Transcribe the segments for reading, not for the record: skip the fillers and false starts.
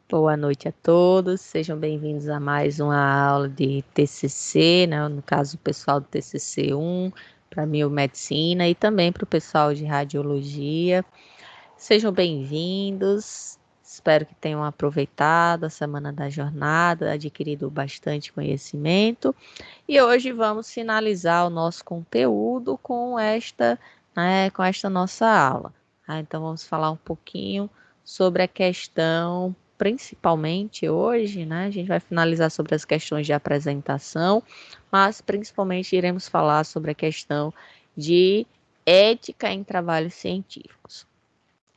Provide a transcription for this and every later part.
Boa noite a todos, sejam bem-vindos a mais uma aula de TCC, né? No caso, o pessoal do TCC 1, para biomedicina e também para o pessoal de radiologia. Sejam bem-vindos, espero que tenham aproveitado a semana da jornada, adquirido bastante conhecimento. E hoje vamos finalizar o nosso conteúdo com esta nossa aula. Então, vamos falar um pouquinho sobre a questão, principalmente hoje, né? A gente vai finalizar sobre as questões de apresentação, mas principalmente iremos falar sobre a questão de ética em trabalhos científicos.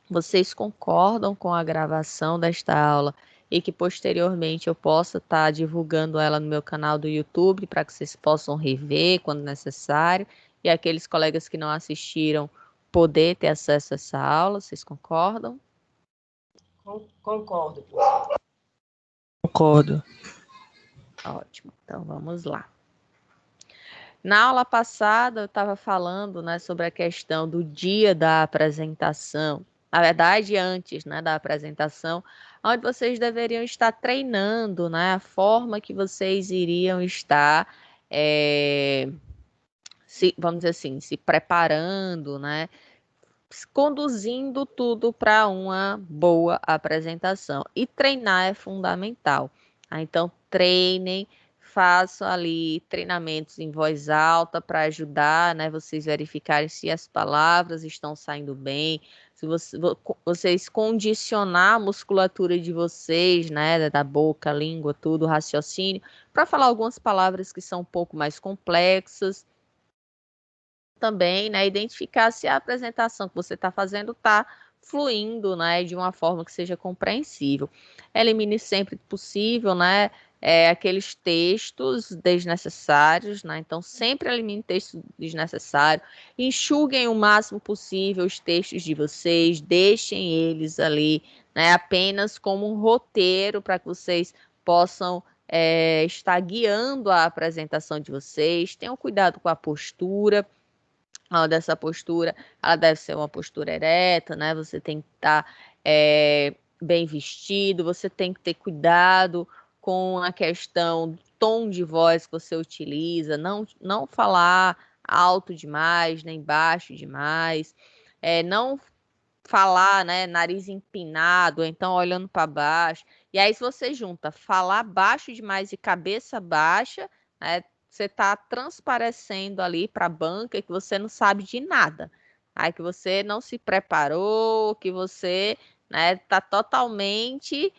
Vocês concordam com a gravação desta aula e que posteriormente eu possa estar divulgando ela no meu canal do YouTube para que vocês possam rever quando necessário e aqueles colegas que não assistiram poder ter acesso a essa aula? Vocês concordam? Concordo, professor. Concordo. Ótimo, então vamos lá. Na aula passada eu estava falando, né, sobre a questão do dia da apresentação. Na verdade, antes, né, da apresentação, onde vocês deveriam estar treinando, né, a forma que vocês iriam estar, vamos dizer assim, se preparando, né, conduzindo tudo para uma boa apresentação. E treinar é fundamental. Então, treinem, façam ali treinamentos em voz alta para ajudar, né, vocês verificarem se as palavras estão saindo bem, se vocês condicionar a musculatura de vocês, né, da boca, língua, tudo, raciocínio, para falar algumas palavras que são um pouco mais complexas. Também, né, identificar se a apresentação que você está fazendo está fluindo, né, de uma forma que seja compreensível. Elimine sempre que possível, né, aqueles textos desnecessários, né, então sempre elimine texto desnecessário, enxuguem o máximo possível os textos de vocês, deixem eles ali, né, apenas como um roteiro para que vocês possam estar guiando a apresentação de vocês. Tenham cuidado com a postura dessa postura, ela deve ser uma postura ereta, né? Você tem que estar bem vestido, você tem que ter cuidado com a questão do tom de voz que você utiliza, não falar alto demais, nem baixo demais, não falar, né, nariz empinado, então olhando para baixo. E aí, se você junta falar baixo demais e cabeça baixa, né, você está transparecendo ali para a banca que você não sabe de nada. Aí que você não se preparou, que você está totalmente,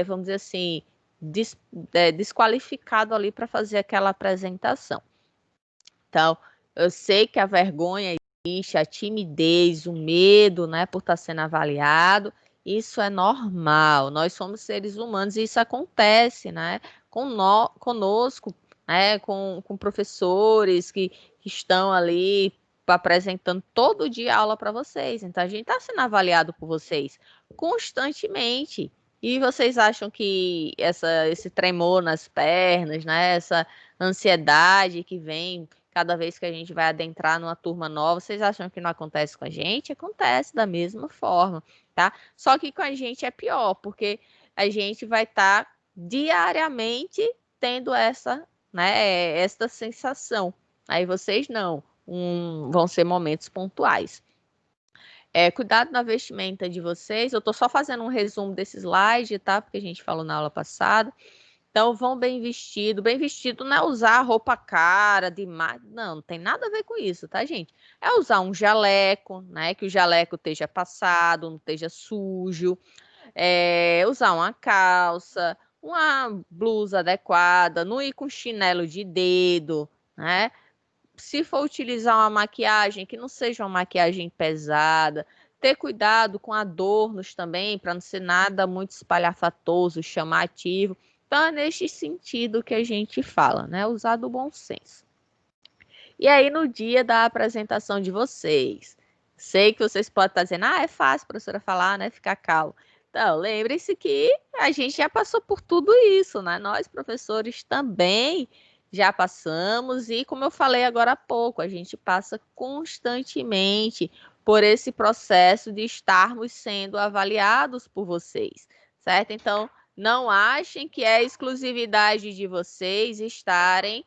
vamos dizer assim, desqualificado ali para fazer aquela apresentação. Então, eu sei que a vergonha existe, a timidez, o medo, né, por estar sendo avaliado, isso é normal. Nós somos seres humanos e isso acontece, né, conosco, né, com professores que estão ali apresentando todo dia aula para vocês. Então, a gente está sendo avaliado por vocês constantemente. E vocês acham que esse tremor nas pernas, né, essa ansiedade que vem cada vez que a gente vai adentrar numa turma nova, vocês acham que não acontece com a gente? Acontece da mesma forma, tá? Só que com a gente é pior, porque a gente vai estar diariamente tendo essa sensação. Aí vocês não, vão ser momentos pontuais. Cuidado na vestimenta de vocês. Eu estou só fazendo um resumo desse slide, tá? Porque a gente falou na aula passada. Então, vão bem vestido. Bem vestido não é usar roupa cara demais. Não tem nada a ver com isso, tá, gente? É usar um jaleco, né? Que o jaleco esteja passado, não esteja sujo. Usar uma calça, uma blusa adequada, não ir com chinelo de dedo, né? Se for utilizar uma maquiagem, que não seja uma maquiagem pesada. Ter cuidado com adornos também, para não ser nada muito espalhafatoso, chamativo. Então, é neste sentido que a gente fala, né? Usar do bom senso. E aí, no dia da apresentação de vocês, sei que vocês podem estar dizendo, é fácil, professora, falar, né? Ficar calmo. Então, lembre-se que a gente já passou por tudo isso, né? Nós, professores, também já passamos e, como eu falei agora há pouco, a gente passa constantemente por esse processo de estarmos sendo avaliados por vocês, certo? Então, não achem que é exclusividade de vocês estarem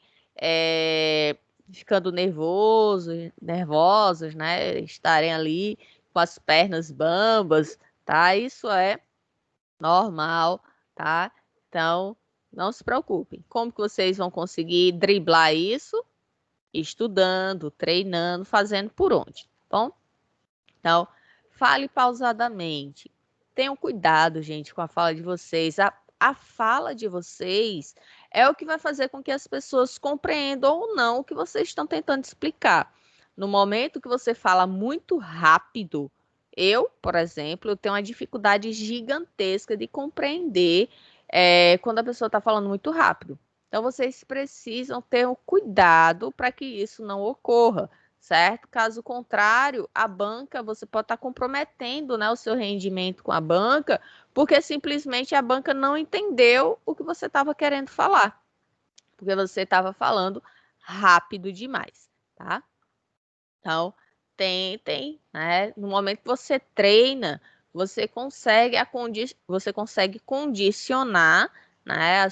ficando nervosos, né? Estarem ali com as pernas bambas, tá? Isso é normal, tá? Então, não se preocupem. Como que vocês vão conseguir driblar isso? Estudando, treinando, fazendo por onde, tá bom? Então, fale pausadamente. Tenham cuidado, gente, com a fala de vocês. A fala de vocês é o que vai fazer com que as pessoas compreendam ou não o que vocês estão tentando explicar. No momento que você fala muito rápido, eu, por exemplo, eu tenho uma dificuldade gigantesca de compreender quando a pessoa está falando muito rápido. Então, vocês precisam ter o cuidado para que isso não ocorra, certo? Caso contrário, a banca, você pode estar comprometendo, né, o seu rendimento com a banca, porque simplesmente a banca não entendeu o que você estava querendo falar, porque você estava falando rápido demais, tá? Então, tentem, né? No momento que você treina, você consegue condicionar, né,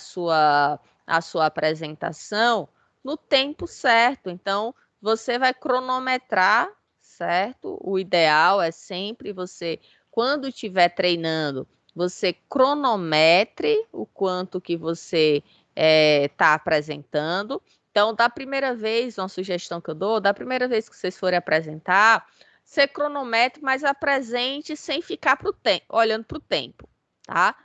a sua apresentação no tempo certo. Então, você vai cronometrar, certo? O ideal é sempre você, quando estiver treinando, você cronometre o quanto que você está apresentando. Então, da primeira vez, uma sugestão que eu dou, da primeira vez que vocês forem apresentar, você cronometre, mas apresente sem ficar olhando para o tempo, tá?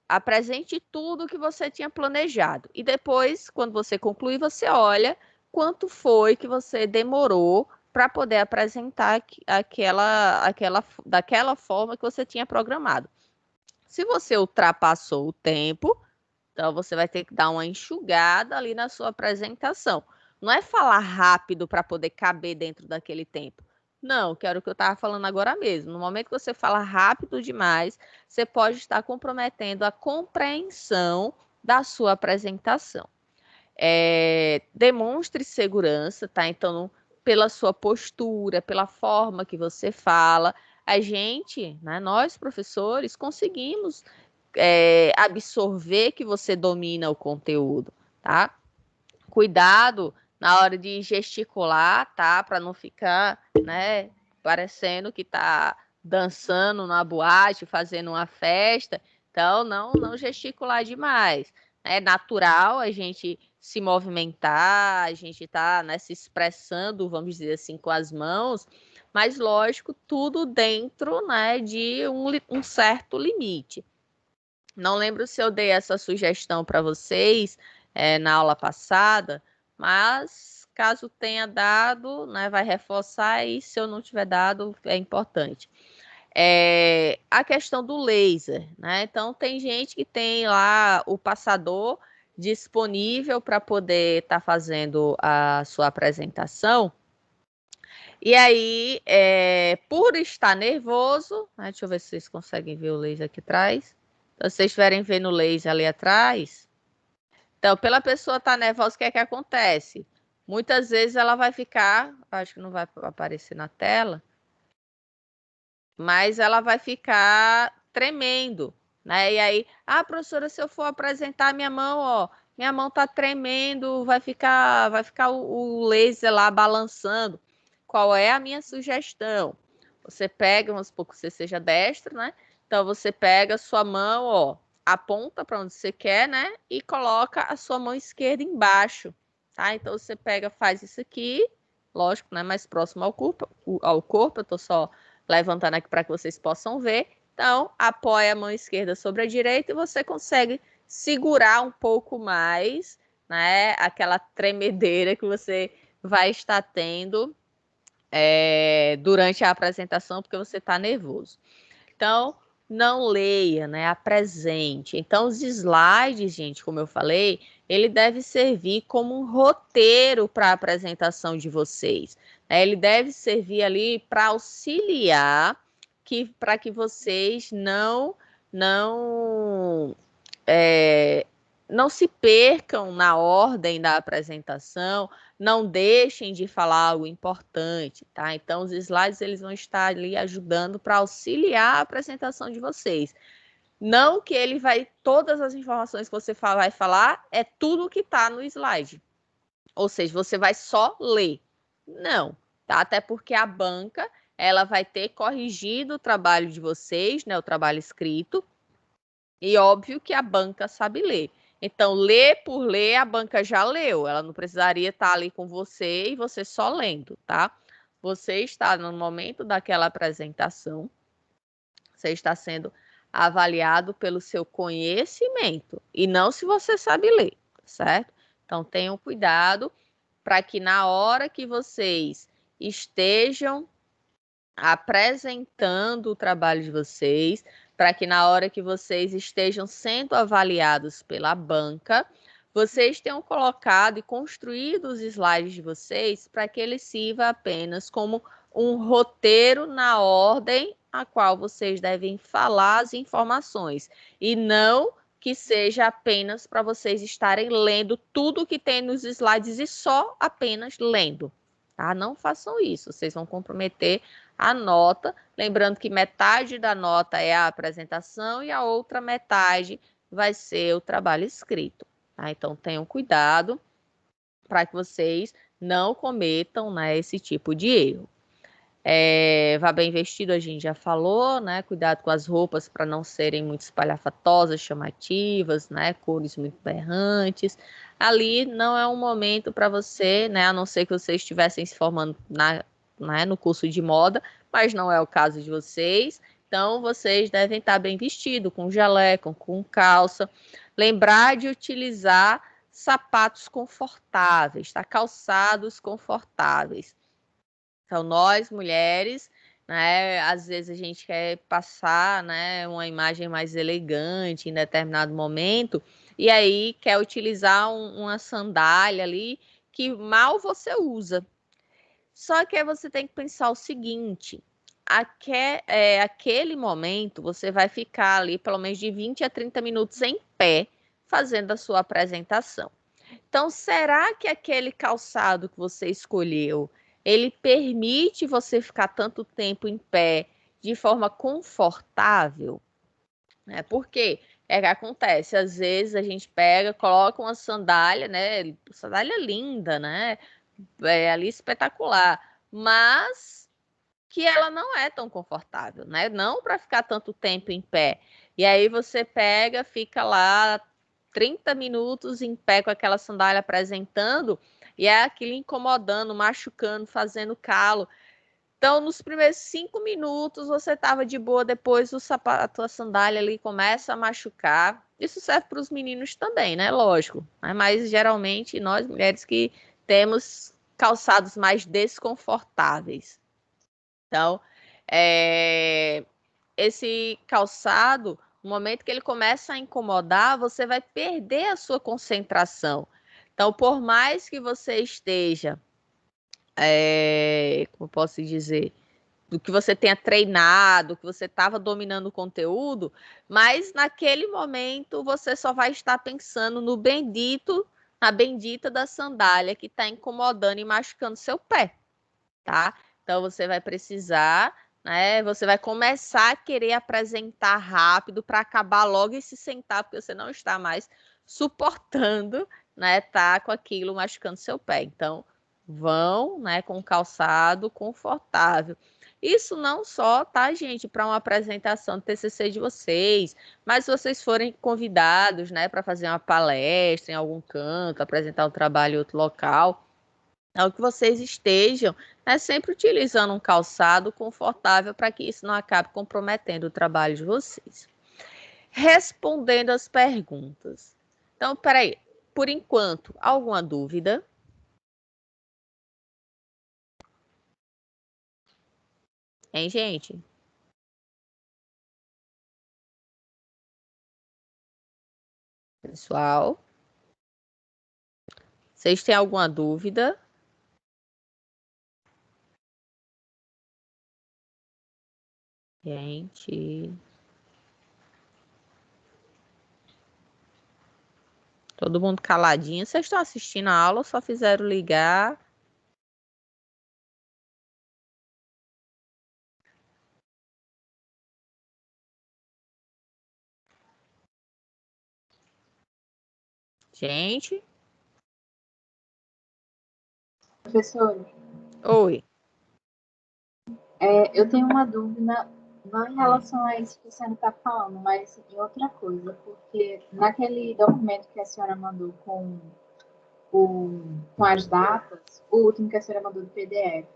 Apresente tudo que você tinha planejado. E depois, quando você concluir, você olha quanto foi que você demorou para poder apresentar daquela forma que você tinha programado. Se você ultrapassou o tempo, então, você vai ter que dar uma enxugada ali na sua apresentação. Não é falar rápido para poder caber dentro daquele tempo. Não, que era o que eu estava falando agora mesmo. No momento que você fala rápido demais, você pode estar comprometendo a compreensão da sua apresentação. Demonstre segurança, tá? Então, pela sua postura, pela forma que você fala, a gente, né, nós professores, conseguimos absorver que você domina o conteúdo, tá? Cuidado na hora de gesticular, tá? Para não ficar, né, parecendo que tá dançando na boate, fazendo uma festa. Então, não gesticular demais. É natural a gente se movimentar, a gente tá, né, se expressando, vamos dizer assim, com as mãos, mas lógico, tudo dentro, né, de um certo limite. Não lembro se eu dei essa sugestão para vocês na aula passada, mas caso tenha dado, né, vai reforçar e se eu não tiver dado, é importante. A questão do laser, né? Então, tem gente que tem lá o passador disponível para poder estar fazendo a sua apresentação. E aí, por estar nervoso, né, deixa eu ver se vocês conseguem ver o laser aqui atrás. Então, se vocês estiverem vendo o laser ali atrás, então, pela pessoa estar nervosa, o que é que acontece? Muitas vezes ela vai ficar, acho que não vai aparecer na tela, mas ela vai ficar tremendo, né? E aí, professora, se eu for apresentar minha mão, ó, minha mão tá tremendo, vai ficar o laser lá balançando. Qual é a minha sugestão? Você pega, vamos supor que você seja destro, né? Então você pega a sua mão, ó, aponta para onde você quer, né? E coloca a sua mão esquerda embaixo, tá? Então você pega, faz isso aqui, lógico, né? Mais próximo ao corpo, eu tô só levantando aqui para que vocês possam ver. Então, apoia a mão esquerda sobre a direita e você consegue segurar um pouco mais, né? Aquela tremedeira que você vai estar tendo durante a apresentação, porque você está nervoso. Então, não leia, né? Apresente. Então, os slides, gente, como eu falei, ele deve servir como um roteiro para a apresentação de vocês. Ele deve servir ali para auxiliar para que vocês não não se percam na ordem da apresentação, não deixem de falar algo importante, tá? Então, os slides eles vão estar ali ajudando para auxiliar a apresentação de vocês. Não que ele vai, todas as informações que você vai falar, é tudo que está no slide. Ou seja, você vai só ler. Não, tá? Até porque a banca, ela vai ter corrigido o trabalho de vocês, né? O trabalho escrito. E óbvio que a banca sabe ler. Então, ler por ler, a banca já leu. Ela não precisaria estar ali com você e você só lendo, tá? Você está no momento daquela apresentação, você está sendo avaliado pelo seu conhecimento e não se você sabe ler, certo? Então, tenham cuidado para que na hora que vocês estejam apresentando o trabalho de vocês, para que na hora que vocês estejam sendo avaliados pela banca, vocês tenham colocado e construído os slides de vocês para que ele sirva apenas como um roteiro na ordem a qual vocês devem falar as informações e não que seja apenas para vocês estarem lendo tudo que tem nos slides e só apenas lendo, tá? Não façam isso, vocês vão comprometer a nota, lembrando que metade da nota é a apresentação e a outra metade vai ser o trabalho escrito, tá? Então tenham cuidado para que vocês não cometam, né, esse tipo de erro. Vá bem vestido, a gente já falou, né? Cuidado com as roupas para não serem muito espalhafatosas, chamativas, né? Cores muito berrantes. Ali não é um momento para você, né? A não ser que vocês estivessem se formando né, no curso de moda, mas não é o caso de vocês. Então, vocês devem estar bem vestidos, com jaleco, com calça. Lembrar de utilizar sapatos confortáveis, tá? Calçados confortáveis. Então, nós, mulheres, né, às vezes a gente quer passar, né, uma imagem mais elegante em determinado momento, e aí quer utilizar uma sandália ali que mal você usa. Só que aí você tem que pensar o seguinte, aquele momento você vai ficar ali pelo menos de 20 a 30 minutos em pé, fazendo a sua apresentação. Então, será que aquele calçado que você escolheu, ele permite você ficar tanto tempo em pé de forma confortável? Porque é que acontece, às vezes a gente pega, coloca uma sandália, né? Sandália linda, né? Ali espetacular, mas que ela não é tão confortável, né? Não para ficar tanto tempo em pé. E aí você pega, fica lá 30 minutos em pé com aquela sandália apresentando e é aquilo incomodando, machucando, fazendo calo. Então, nos primeiros 5 minutos você estava de boa, depois o sapato, a sandália ali começa a machucar. Isso serve para os meninos também, né? Lógico. Né? Mas geralmente nós mulheres que temos calçados mais desconfortáveis. Então, esse calçado, no momento que ele começa a incomodar, você vai perder a sua concentração. Então, por mais que você esteja, como posso dizer, do que você tenha treinado, que você estava dominando o conteúdo, mas naquele momento você só vai estar pensando no bendito, na bendita da sandália que está incomodando e machucando seu pé, tá? Então você vai precisar, né? Você vai começar a querer apresentar rápido para acabar logo e se sentar, porque você não está mais suportando, né? Tá com aquilo machucando seu pé. Então vão, né? Com calçado confortável. Isso não só, tá, gente, para uma apresentação do TCC de vocês, mas se vocês forem convidados, né, para fazer uma palestra em algum canto, apresentar um trabalho em outro local, é que vocês estejam, né, sempre utilizando um calçado confortável para que isso não acabe comprometendo o trabalho de vocês. Respondendo as perguntas. Então, peraí, por enquanto, alguma dúvida? Hein, gente? Pessoal, vocês têm alguma dúvida? Gente, todo mundo caladinho. Vocês estão assistindo a aula ou só fizeram ligar? Gente. Professor, Oi. eu tenho uma dúvida, não em relação a isso que a senhora está falando, mas em outra coisa, porque naquele documento que a senhora mandou com as datas, o último que a senhora mandou do PDF,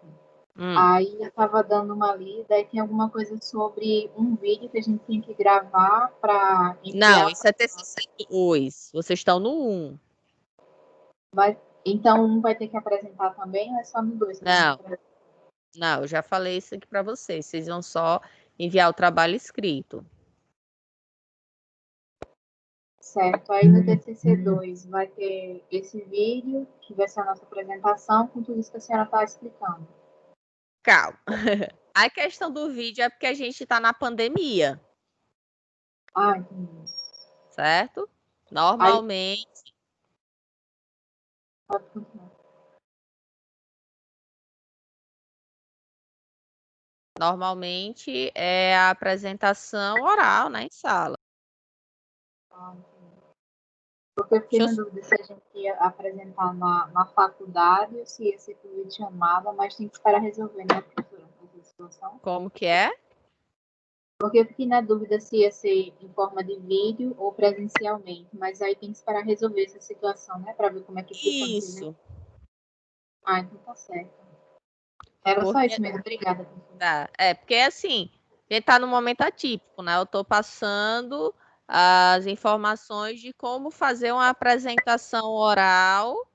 aí eu estava dando uma lida e tem alguma coisa sobre um vídeo que a gente tem que gravar para enviar. Não, isso é TCC2. Vocês estão no 1. Então, um vai ter que apresentar também ou é só no 2? Não, eu já falei isso aqui para vocês. Vocês vão só enviar o trabalho escrito. Certo. Aí no TCC2 vai ter esse vídeo, que vai ser a nossa apresentação, com tudo isso que a senhora está explicando. Calma. A questão do vídeo é porque a gente está na pandemia. Entendi. Certo? Normalmente. Pode continuar. Normalmente é a apresentação oral, né, em sala. Porque eu fiquei na dúvida se a gente ia apresentar na faculdade ou se ia ser por videochamada, mas tem que esperar resolver, né, professora, essa situação. Como que é? Porque eu fiquei na dúvida se ia ser em forma de vídeo ou presencialmente, mas aí tem que esperar resolver essa situação, né, para ver como é que fica. Isso. Então tá certo. Era só isso mesmo, obrigada. Tá. Porque assim, a gente tá num momento atípico, né? Eu tô passando as informações de como fazer uma apresentação oral,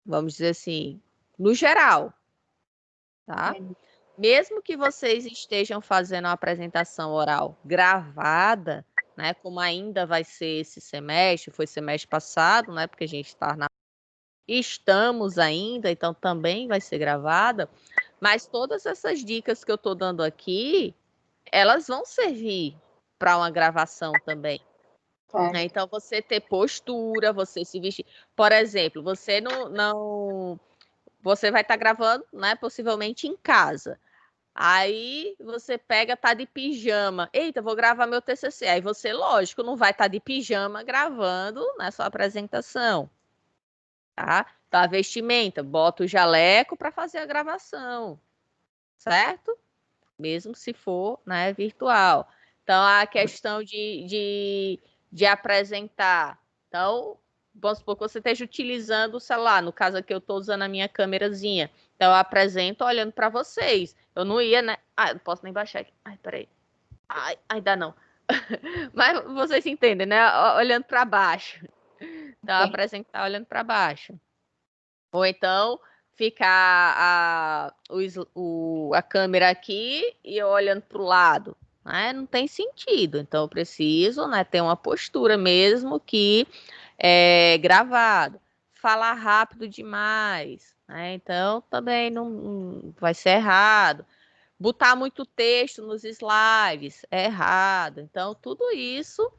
vamos dizer assim, no geral, tá? Mesmo que vocês estejam fazendo uma apresentação oral gravada, né? Como ainda vai ser esse semestre, foi semestre passado, né? Porque a gente está Estamos ainda, então também vai ser gravada. Mas todas essas dicas que eu estou dando aqui, elas vão servir para uma gravação também. Então, você ter postura, você se vestir. Por exemplo, você não você vai estar gravando, né, possivelmente em casa. Aí você pega, tá de pijama. Eita, vou gravar meu TCC. Aí você, lógico, não vai estar de pijama gravando na sua apresentação. Tá? Então, a vestimenta, bota o jaleco para fazer a gravação, certo? Mesmo se for, né, virtual. Então, a questão de apresentar. Então, vamos supor que você esteja utilizando o celular. No caso aqui, eu estou usando a minha câmerazinha. Então, eu apresento olhando para vocês. Eu não ia, né? Eu não posso nem baixar aqui. Peraí. Ainda não. Mas vocês entendem, né? Olhando para baixo. Então, apresentar olhando para baixo. Ou então ficar a câmera aqui e eu olhando para o lado. Né? Não tem sentido. Então, eu preciso, né, ter uma postura mesmo que é gravado. Falar rápido demais. Né? Então, também não vai ser errado. Botar muito texto nos slides é errado. Então, tudo isso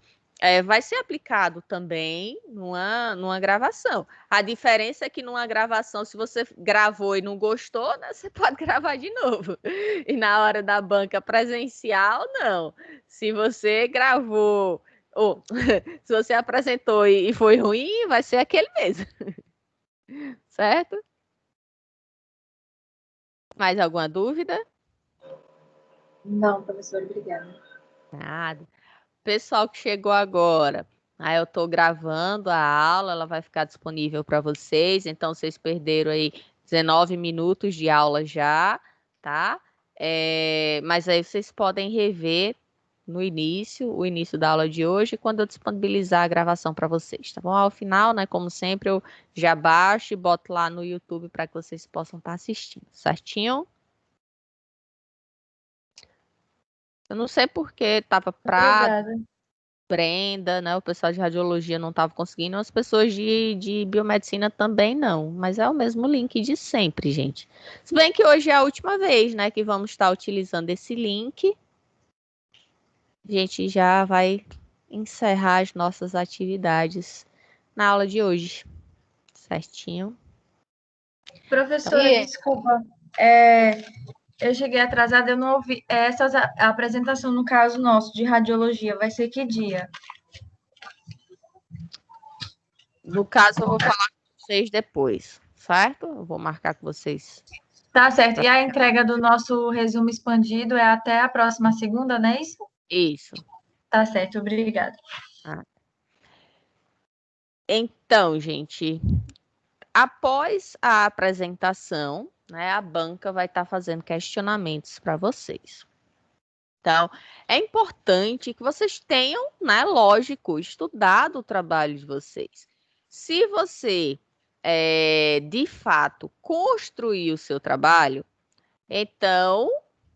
vai ser aplicado também numa gravação. A diferença é que numa gravação, se você gravou e não gostou, né, você pode gravar de novo. E na hora da banca presencial, não. Se você gravou, ou se você apresentou e foi ruim, vai ser aquele mesmo. Certo? Mais alguma dúvida? Não, professor, obrigada. Nada. Pessoal que chegou agora, aí eu estou gravando a aula, ela vai ficar disponível para vocês, então vocês perderam aí 19 minutos de aula já, tá? Mas aí vocês podem rever no início, o início da aula de hoje, quando eu disponibilizar a gravação para vocês, tá bom? Ao final, né, como sempre, eu já baixo e boto lá no YouTube para que vocês possam estar assistindo, certinho? Eu não sei porque estava para Brenda, né? O pessoal de radiologia não estava conseguindo, as pessoas de biomedicina também não, mas é o mesmo link de sempre, gente. Se bem que hoje é a última vez, né, que vamos estar utilizando esse link. A gente já vai encerrar as nossas atividades na aula de hoje, certinho? Professora, desculpa, eu cheguei atrasada, eu não ouvi. Essa apresentação, no caso nosso, de radiologia, vai ser que dia? No caso, eu vou falar com vocês depois, certo? Eu vou marcar com vocês. Tá certo. E a entrega do nosso resumo expandido é até a próxima segunda, não é isso? Isso. Tá certo, obrigada. Então, gente, após a apresentação, né, a banca vai estar fazendo questionamentos para vocês. Então, é importante que vocês tenham, né, lógico, estudado o trabalho de vocês. Se você, de fato, construiu o seu trabalho, então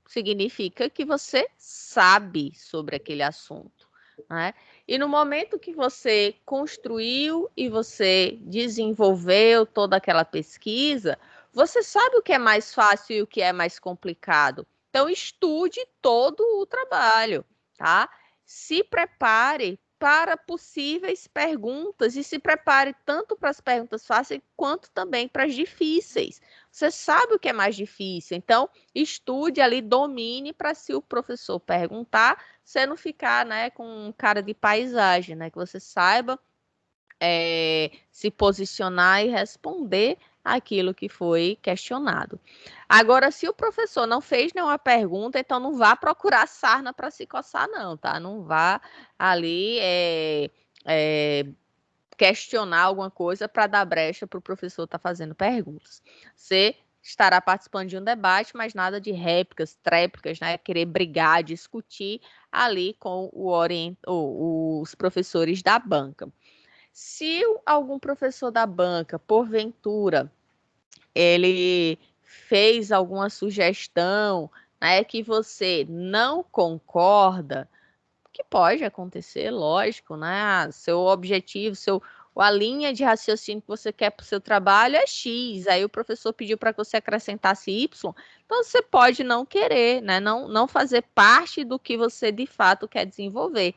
significa que você sabe sobre aquele assunto, né? E no momento que você construiu e você desenvolveu toda aquela pesquisa, você sabe o que é mais fácil e o que é mais complicado. Então, estude todo o trabalho, tá? Se prepare para possíveis perguntas e se prepare tanto para as perguntas fáceis quanto também para as difíceis. Você sabe o que é mais difícil, então estude ali, domine para se o professor perguntar, você não ficar, né, com cara de paisagem, né? Que você saiba se posicionar e responder aquilo que foi questionado. Agora, se o professor não fez nenhuma pergunta, então não vá procurar sarna para se coçar, não, tá? Não vá ali questionar alguma coisa para dar brecha para o professor estar fazendo perguntas. Você estará participando de um debate, mas nada de réplicas, tréplicas, né? Querer brigar, discutir ali com os professores da banca. Se algum professor da banca, porventura, ele fez alguma sugestão, né, que você não concorda, que pode acontecer, lógico, né? Seu objetivo, a linha de raciocínio que você quer para o seu trabalho é X, aí o professor pediu para que você acrescentasse Y, então você pode não querer, né? Não fazer parte do que você de fato quer desenvolver.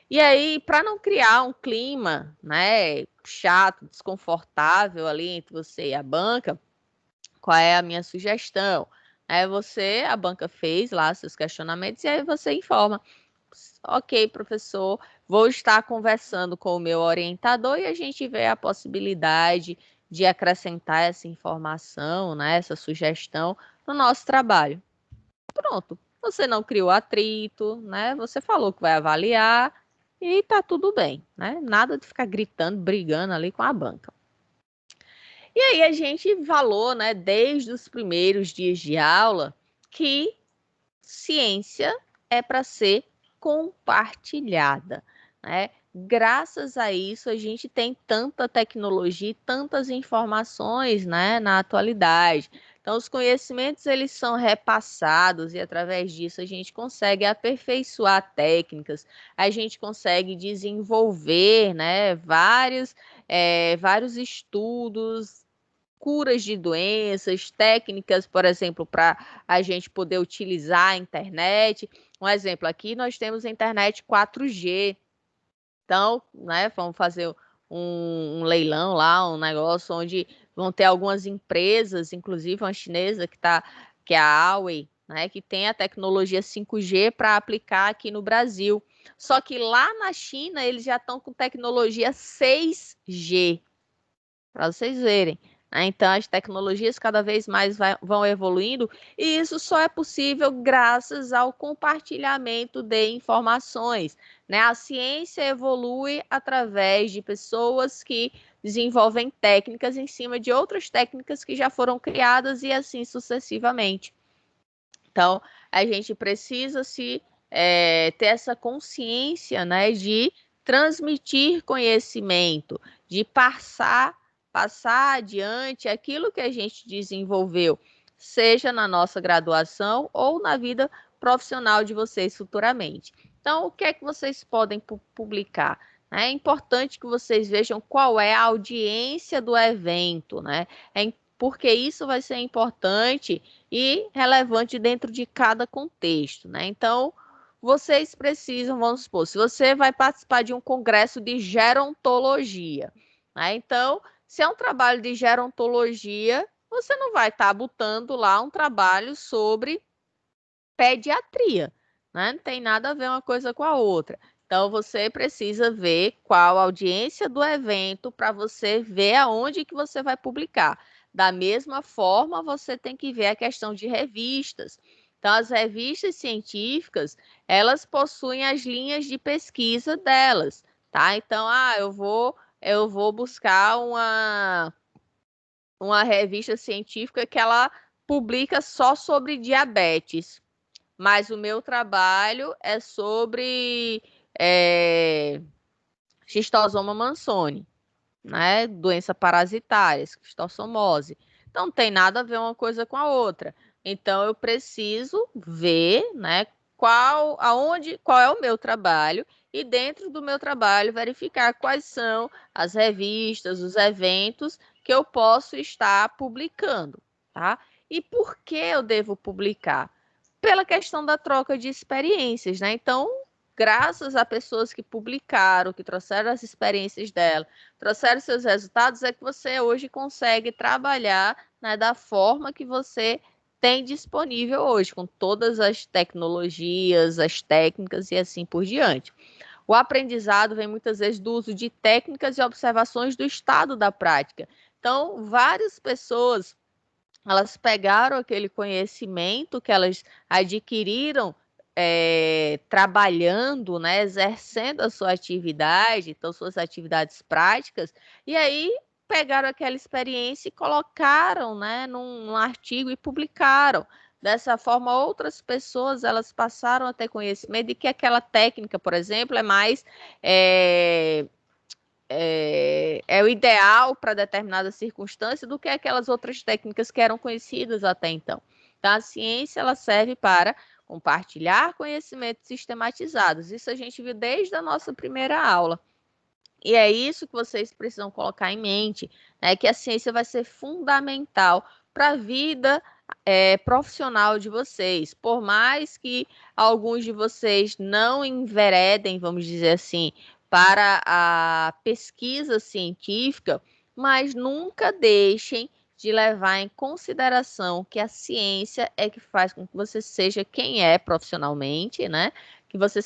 E aí, para não criar um clima, né, chato, desconfortável ali entre você e a banca, qual é a minha sugestão? A banca fez lá seus questionamentos e aí você informa. Ok, professor, vou estar conversando com o meu orientador e a gente vê a possibilidade de acrescentar essa informação, né, essa sugestão no nosso trabalho. Pronto, você não criou atrito, né? Você falou que vai avaliar e tá tudo bem, né? Nada de ficar gritando, brigando ali com a banca. E aí a gente falou, né, desde os primeiros dias de aula, que ciência é para ser compartilhada, né? Graças a isso a gente tem tanta tecnologia e tantas informações, né, na atualidade. Então os conhecimentos eles são repassados e através disso a gente consegue aperfeiçoar técnicas, a gente consegue desenvolver, né, vários estudos, curas de doenças, técnicas, por exemplo, para a gente poder utilizar a internet. Um exemplo, aqui nós temos a internet 4G. Então, né, vamos fazer um leilão lá, um negócio onde vão ter algumas empresas, inclusive uma chinesa que é a Huawei, né, que tem a tecnologia 5G para aplicar aqui no Brasil. Só que lá na China eles já estão com tecnologia 6G, para vocês verem. Então, as tecnologias cada vez mais vão evoluindo e isso só é possível graças ao compartilhamento de informações, né? A ciência evolui através de pessoas que desenvolvem técnicas em cima de outras técnicas que já foram criadas e assim sucessivamente. Então, a gente precisa ter essa consciência, né, de transmitir conhecimento, de passar adiante aquilo que a gente desenvolveu, seja na nossa graduação ou na vida profissional de vocês futuramente. Então, o que é que vocês podem publicar? É importante que vocês vejam qual é a audiência do evento, né? Porque isso vai ser importante e relevante dentro de cada contexto, né? Então, vocês precisam, vamos supor, se você vai participar de um congresso de gerontologia, né? Então, se é um trabalho de gerontologia, você não vai estar botando lá um trabalho sobre pediatria, né? Não tem nada a ver uma coisa com a outra. Então, você precisa ver qual a audiência do evento para você ver aonde que você vai publicar. Da mesma forma, você tem que ver a questão de revistas. Então, as revistas científicas, elas possuem as linhas de pesquisa delas, tá? Então, eu vou buscar uma revista científica que ela publica só sobre diabetes, mas o meu trabalho é sobre é, Schistosoma mansoni, né? Doença parasitária, esquistossomose. Então, não tem nada a ver uma coisa com a outra. Então, eu preciso ver, né, qual é o meu trabalho e dentro do meu trabalho verificar quais são as revistas, os eventos que eu posso estar publicando, tá? E por que eu devo publicar? Pela questão da troca de experiências, né? Então, graças a pessoas que publicaram, que trouxeram as experiências dela, trouxeram seus resultados, é que você hoje consegue trabalhar, né, da forma que você tem disponível hoje, com todas as tecnologias, as técnicas e assim por diante. O aprendizado vem muitas vezes do uso de técnicas e observações do estado da prática. Então, várias pessoas, elas pegaram aquele conhecimento que elas adquiriram trabalhando, né, exercendo a sua atividade, então suas atividades práticas, e aí pegaram aquela experiência e colocaram, né, num artigo e publicaram. Dessa forma, outras pessoas elas passaram a ter conhecimento de que aquela técnica, por exemplo, é mais é o ideal para determinada circunstância do que aquelas outras técnicas que eram conhecidas até então. Então, a ciência ela serve para compartilhar conhecimentos sistematizados. Isso a gente viu desde a nossa primeira aula. E é isso que vocês precisam colocar em mente, né? Que a ciência vai ser fundamental para a vida profissional de vocês. Por mais que alguns de vocês não enveredem, vamos dizer assim, para a pesquisa científica, mas nunca deixem de levar em consideração que a ciência é que faz com que você seja quem é profissionalmente, né? Que você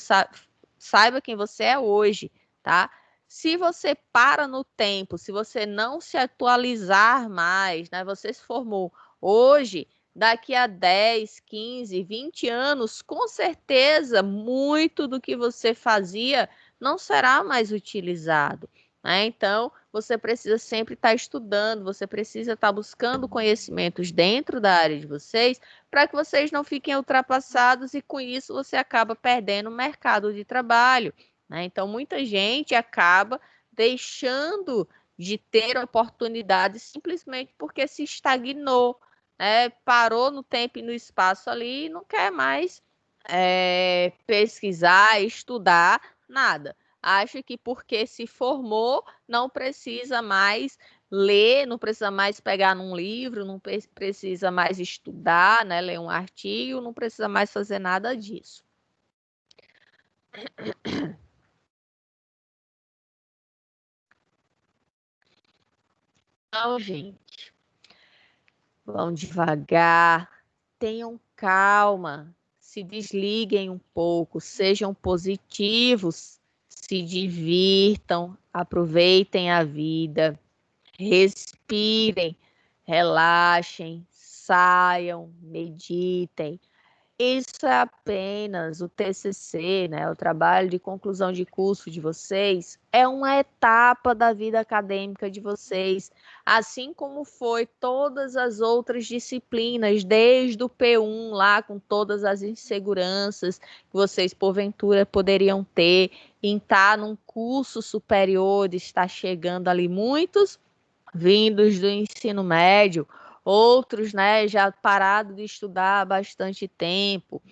saiba quem você é hoje, tá? Se você para no tempo, se você não se atualizar mais, né? Você se formou hoje, daqui a 10, 15, 20 anos, com certeza, muito do que você fazia não será mais utilizado, né? Então, você precisa sempre estar estudando, você precisa estar buscando conhecimentos dentro da área de vocês, para que vocês não fiquem ultrapassados e com isso você acaba perdendo o mercado de trabalho, né? Então, muita gente acaba deixando de ter oportunidades simplesmente porque se estagnou, né? Parou no tempo e no espaço ali e não quer mais pesquisar, estudar, nada. Acha que porque se formou, não precisa mais ler, não precisa mais pegar num livro, não precisa mais estudar, né? Ler um artigo, não precisa mais fazer nada disso. Então, gente, vão devagar, tenham calma, se desliguem um pouco, sejam positivos, se divirtam, aproveitem a vida, respirem, relaxem, saiam, meditem. Isso é apenas o TCC, né? O trabalho de conclusão de curso de vocês, é uma etapa da vida acadêmica de vocês, assim como foi todas as outras disciplinas, desde o P1 lá, com todas as inseguranças que vocês, porventura, poderiam ter em estar num curso superior, estar chegando ali muitos vindos do ensino médio, outros, né, já parado de estudar há bastante tempo.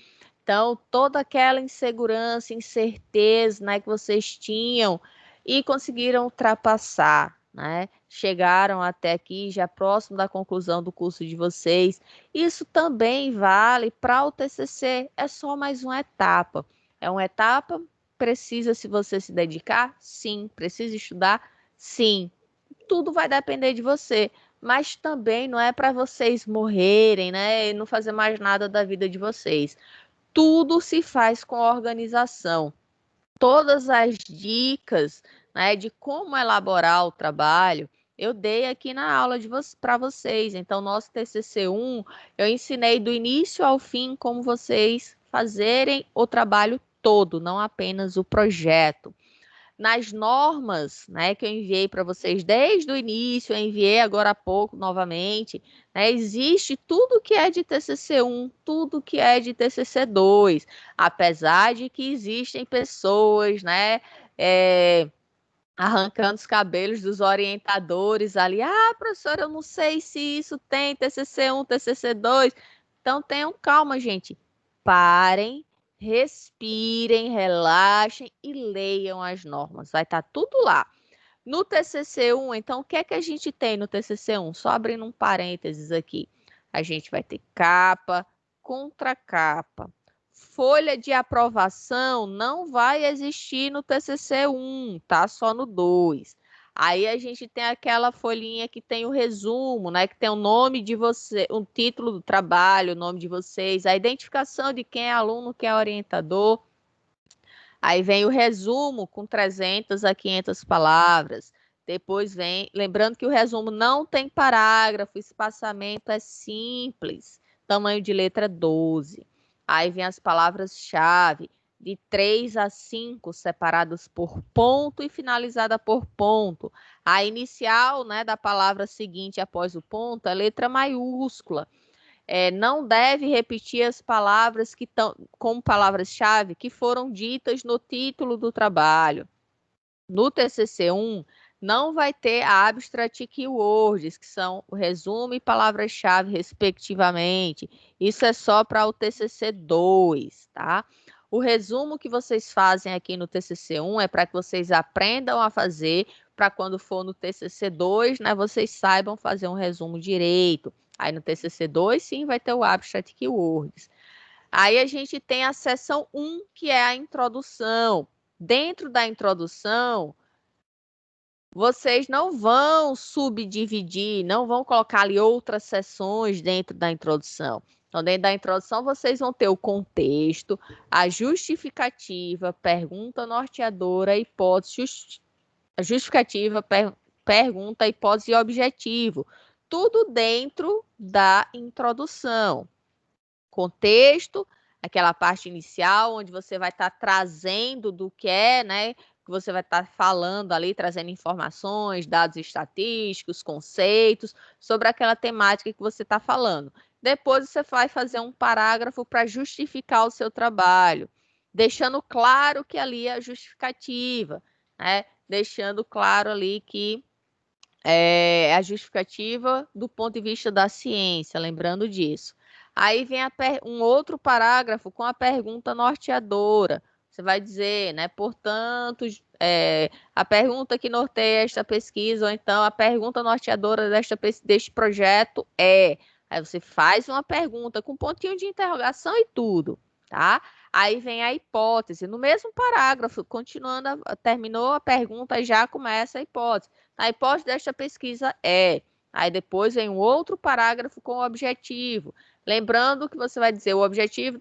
Então, toda aquela insegurança, incerteza, né, que vocês tinham e conseguiram ultrapassar, né? Chegaram até aqui, já próximo da conclusão do curso de vocês. Isso também vale para o TCC, é só mais uma etapa. É uma etapa, precisa se você se dedicar? Sim. Precisa estudar? Sim. Tudo vai depender de você, mas também não é para vocês morrerem, né? E não fazer mais nada da vida de vocês. Tudo se faz com organização. todas as dicas, né, de como elaborar o trabalho, eu dei aqui na aula para vocês. Então, nosso TCC1, eu ensinei do início ao fim como vocês fazerem o trabalho todo, não apenas o projeto. Nas normas, né, que eu enviei para vocês desde o início, eu enviei agora há pouco novamente, né, existe tudo que é de TCC1, tudo que é de TCC2, apesar de que existem pessoas, né, arrancando os cabelos dos orientadores ali, professora, eu não sei se isso tem TCC1, TCC2, então tenham calma, gente, parem, respirem, relaxem e leiam as normas. Vai estar tudo lá. No TCC1, então, o que é que a gente tem no TCC1? Só abrindo um parênteses aqui. A gente vai ter capa, contracapa. Folha de aprovação não vai existir no TCC1, tá? Só no 2. Aí a gente tem aquela folhinha que tem o resumo, né? Que tem o nome de você, o título do trabalho, o nome de vocês, a identificação de quem é aluno, quem é orientador. Aí vem o resumo com 300 a 500 palavras. Depois vem, lembrando que o resumo não tem parágrafo, espaçamento é simples, tamanho de letra 12. Aí vem as palavras-chave, de 3 a 5, separadas por ponto e finalizada por ponto. A inicial, né, da palavra seguinte após o ponto é letra maiúscula. Não deve repetir as palavras que estão como palavras-chave que foram ditas no título do trabalho. No TCC1, não vai ter abstract keywords, que são o resumo e palavras-chave, respectivamente. Isso é só para o TCC2, tá? O resumo que vocês fazem aqui no TCC1 é para que vocês aprendam a fazer, para quando for no TCC2, né, vocês saibam fazer um resumo direito. Aí no TCC2, sim, vai ter o abstract keywords. Aí a gente tem a seção 1, que é a introdução. Dentro da introdução, vocês não vão subdividir, não vão colocar ali outras seções dentro da introdução. Então, dentro da introdução, vocês vão ter o contexto, a justificativa, pergunta norteadora, hipótese, justificativa, pergunta, hipótese e objetivo. Tudo dentro da introdução. Contexto, aquela parte inicial, onde você vai estar trazendo do que é, né? Que você vai estar falando ali, trazendo informações, dados estatísticos, conceitos, sobre aquela temática que você está falando. Depois você vai fazer um parágrafo para justificar o seu trabalho, deixando claro que ali é a justificativa, né? Deixando claro ali que é a justificativa do ponto de vista da ciência, lembrando disso. Aí vem um outro parágrafo com a pergunta norteadora. Você vai dizer, né? Portanto, a pergunta que norteia esta pesquisa, ou então a pergunta norteadora deste projeto é. Aí você faz uma pergunta com pontinho de interrogação e tudo, tá? Aí vem a hipótese. No mesmo parágrafo, continuando, terminou a pergunta, já começa a hipótese. A hipótese desta pesquisa é. Aí depois vem um outro parágrafo com o objetivo. Lembrando que você vai dizer o objetivo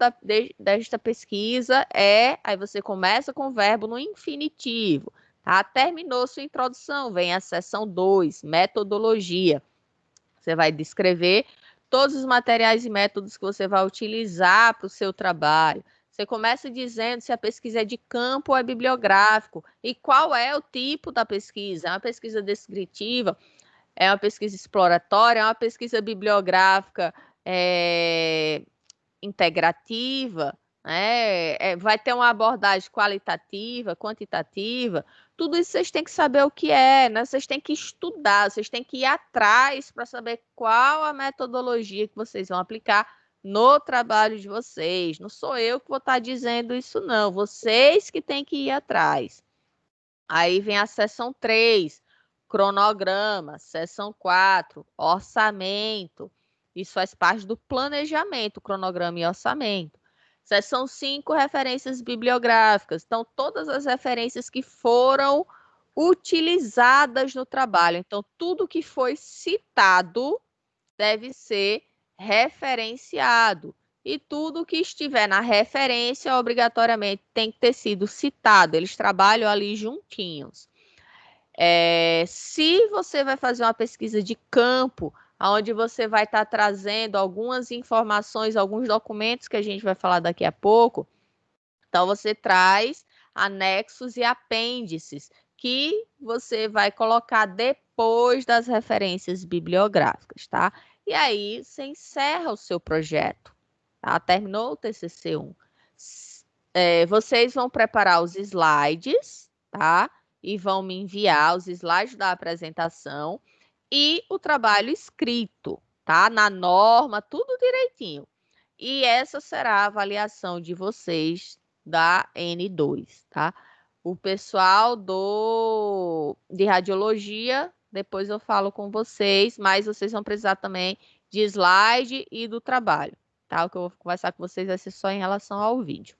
desta pesquisa é. Aí você começa com o verbo no infinitivo. Tá? Terminou sua introdução, vem a seção 2, metodologia. Você vai descrever todos os materiais e métodos que você vai utilizar para o seu trabalho. Você começa dizendo se a pesquisa é de campo ou é bibliográfico e qual é o tipo da pesquisa. É uma pesquisa descritiva, é uma pesquisa exploratória, é uma pesquisa bibliográfica integrativa, né? Vai ter uma abordagem qualitativa, quantitativa. Tudo isso vocês têm que saber o que é, né? Vocês têm que estudar, vocês têm que ir atrás para saber qual a metodologia que vocês vão aplicar no trabalho de vocês. Não sou eu que vou estar dizendo isso, não. Vocês que têm que ir atrás. Aí vem a seção 3, cronograma. Seção 4, orçamento. Isso faz parte do planejamento, cronograma e orçamento. Seção 5, referências bibliográficas. Então, todas as referências que foram utilizadas no trabalho. Então, tudo que foi citado deve ser referenciado. e tudo que estiver na referência, obrigatoriamente, tem que ter sido citado. Eles trabalham ali juntinhos. Se você vai fazer uma pesquisa de campo, onde você vai estar trazendo algumas informações, alguns documentos que a gente vai falar daqui a pouco, então você traz anexos e apêndices que você vai colocar depois das referências bibliográficas, tá? E aí você encerra o seu projeto, tá? Terminou o TCC1. Vocês vão preparar os slides, tá? E vão me enviar os slides da apresentação e o trabalho escrito, tá? Na norma, tudo direitinho. E essa será a avaliação de vocês da N2, tá? O pessoal de radiologia, depois eu falo com vocês, mas vocês vão precisar também de slide e do trabalho, tá? O que eu vou conversar com vocês vai ser só em relação ao vídeo.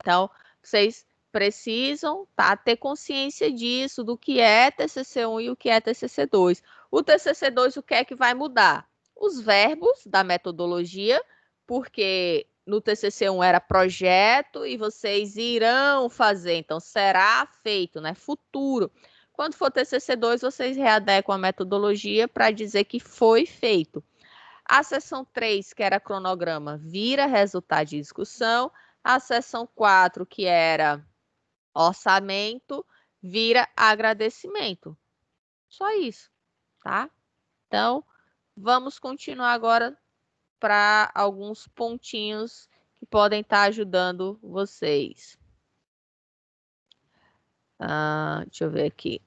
Então, vocês precisam, tá, ter consciência disso, do que é TCC1 e o que é TCC2. O TCC2, o que é que vai mudar? Os verbos da metodologia, porque no TCC1 era projeto e vocês irão fazer, então será feito, né? Futuro. Quando for TCC2, vocês readequam a metodologia para dizer que foi feito. A seção 3, que era cronograma, vira resultado de discussão. A seção 4, que era orçamento, vira agradecimento. Só isso, tá? Então, vamos continuar agora para alguns pontinhos que podem estar ajudando vocês. Deixa eu ver aqui.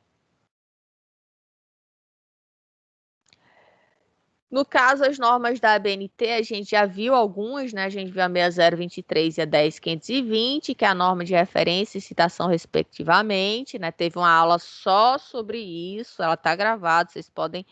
No caso, as normas da ABNT, a gente já viu algumas, né? A gente viu a 6023 e a 10520, que é a norma de referência e citação respectivamente, né? Teve uma aula só sobre isso, ela está gravada, vocês podem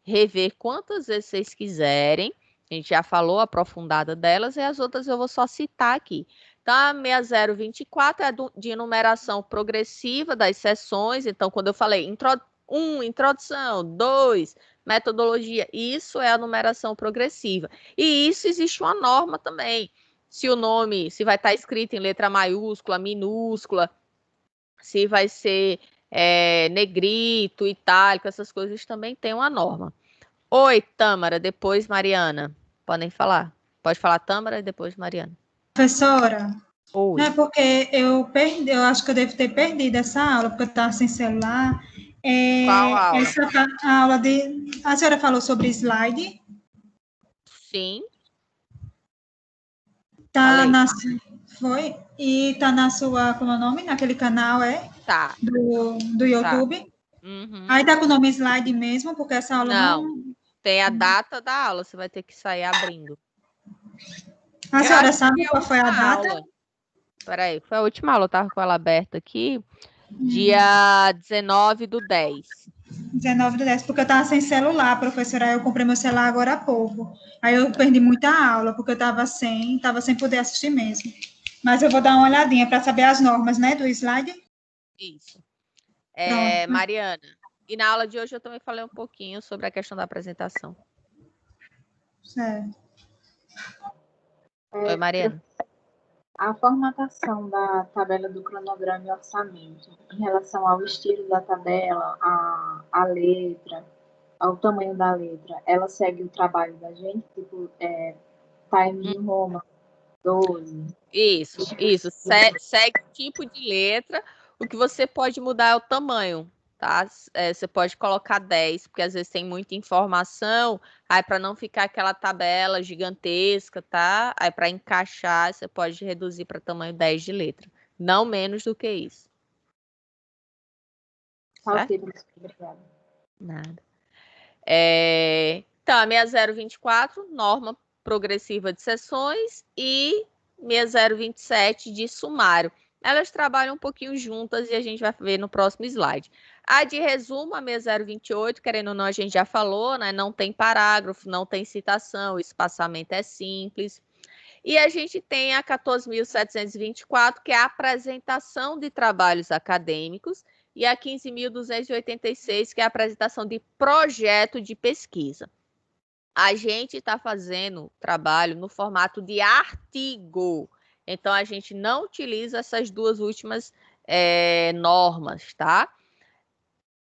rever quantas vezes vocês quiserem. A gente já falou aprofundada delas e as outras eu vou só citar aqui. Então, a 6024 é de numeração progressiva das sessões. Então, quando eu falei introdução, 2, metodologia, isso é a numeração progressiva. E isso existe uma norma também. Se o nome, se vai estar escrito em letra maiúscula, minúscula, se vai ser negrito, itálico, essas coisas também tem uma norma. Oi, Tâmara, depois Mariana. Podem falar. Pode falar Tâmara e depois Mariana. Professora, Oi. é porque eu acho que eu devo ter perdido essa aula, porque eu estava sem celular. Qual aula? A aula a senhora falou sobre slide? Sim. Foi? E tá na sua, como é o nome? Naquele canal, Tá. Do YouTube? Tá. Uhum. Aí tá com o nome slide mesmo, porque essa aula não... Tem a data da aula, você vai ter que sair abrindo. A senhora sabe qual foi a data? Peraí, foi a última aula, eu tava com ela aberta aqui, dia 19/10. 19/10, porque eu estava sem celular, professora, eu comprei meu celular agora há pouco. Aí eu perdi muita aula, porque eu estava sem poder assistir mesmo. Mas eu vou dar uma olhadinha para saber as normas, né, do slide. Isso. Mariana, e na aula de hoje eu também falei um pouquinho sobre a questão da apresentação. Certo. Oi, Mariana. A formatação da tabela do cronograma e orçamento, em relação ao estilo da tabela, a letra, ao tamanho da letra, ela segue o trabalho da gente, tipo, Times New Roman 12. Isso. Segue o tipo de letra. O que você pode mudar é o tamanho, tá? Você pode colocar 10, porque às vezes tem muita informação, aí para não ficar aquela tabela gigantesca, tá? Aí para encaixar, você pode reduzir para tamanho 10 de letra. Não menos do que isso. Ok, obrigada. Nada. Então, a 6024, norma progressiva de sessões, e 6027 de sumário. Elas trabalham um pouquinho juntas e a gente vai ver no próximo slide. A de resumo, a 6028, querendo ou não, a gente já falou, né? Não tem parágrafo, não tem citação, o espaçamento é simples. E a gente tem a 14.724, que é a apresentação de trabalhos acadêmicos, e a 15.286, que é a apresentação de projeto de pesquisa. a gente está fazendo trabalho no formato de artigo. Então, a gente não utiliza essas duas últimas normas, tá?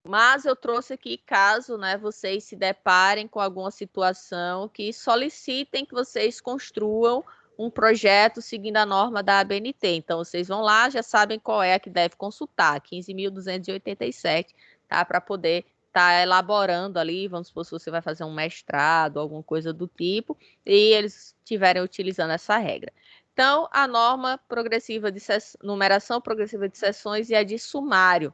Mas eu trouxe aqui caso, né, vocês se deparem com alguma situação que solicitem que vocês construam um projeto seguindo a norma da ABNT. Então, vocês vão lá, já sabem qual é a que deve consultar, 15.287, tá? Para poder estar elaborando ali, vamos supor, se você vai fazer um mestrado, alguma coisa do tipo, e eles estiverem utilizando essa regra. Então, a norma progressiva de numeração progressiva de sessões e a de sumário,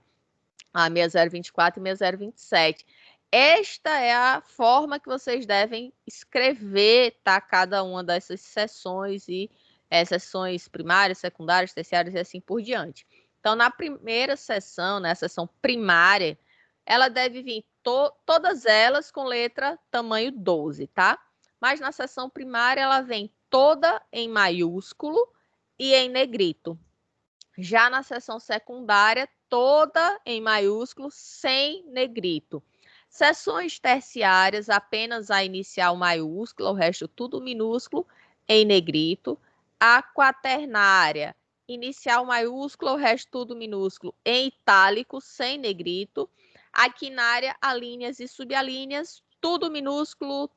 a 6024 e 6027. Esta é a forma que vocês devem escrever, tá? Cada uma dessas sessões e sessões primárias, secundárias, terciárias e assim por diante. Então, na primeira sessão, né, a sessão primária, ela deve vir todas elas com letra tamanho 12, tá? Mas na sessão primária, ela vem toda em maiúsculo e em negrito. Já na seção secundária, toda em maiúsculo, sem negrito. Seções terciárias, apenas a inicial maiúscula, o resto tudo minúsculo, em negrito. A quaternária, inicial maiúscula, o resto tudo minúsculo, em itálico, sem negrito. A quinária, alíneas e subalíneas, tudo minúsculo,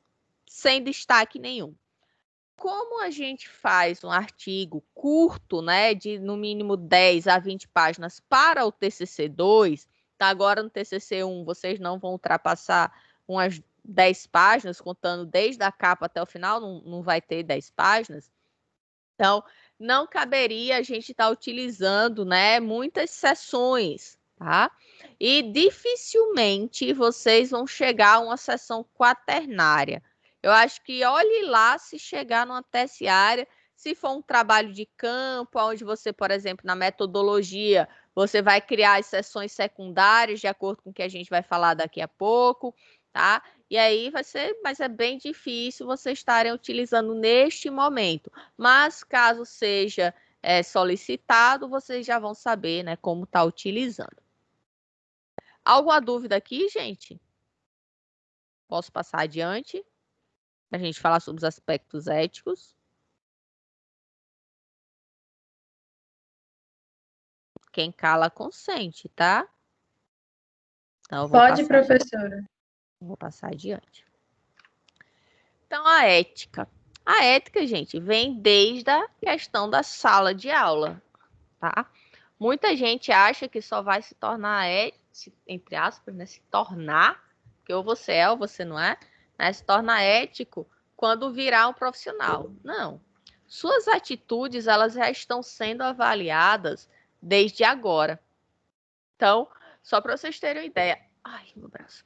sem destaque nenhum. Como a gente faz um artigo curto, né, de no mínimo 10 a 20 páginas para o TCC2, tá? Agora no TCC1 vocês não vão ultrapassar umas 10 páginas, contando desde a capa até o final, não vai ter 10 páginas. Então, não caberia a gente estar utilizando, né, muitas sessões, tá? E dificilmente vocês vão chegar a uma sessão quaternária. Eu acho que olhe lá se chegar numa terciária, se for um trabalho de campo, onde você, por exemplo, na metodologia, você vai criar as sessões secundárias, de acordo com o que a gente vai falar daqui a pouco, tá? E aí vai ser, mas é bem difícil vocês estarem utilizando neste momento. Mas caso seja solicitado, vocês já vão saber, né, como está utilizando. Alguma dúvida aqui, gente? Posso passar adiante? A gente falar sobre os aspectos éticos. Quem cala consente, tá? Então, Pode, professora. Vou passar adiante. Então, a ética. A ética, gente, vem desde a questão da sala de aula, tá? Muita gente acha que só vai se tornar entre aspas, né? Se tornar, que ou você é ou você não é, né? Se tornar ético quando virar um profissional. Não. Suas atitudes, elas já estão sendo avaliadas desde agora. Então, só para vocês terem uma ideia. Ai, meu braço.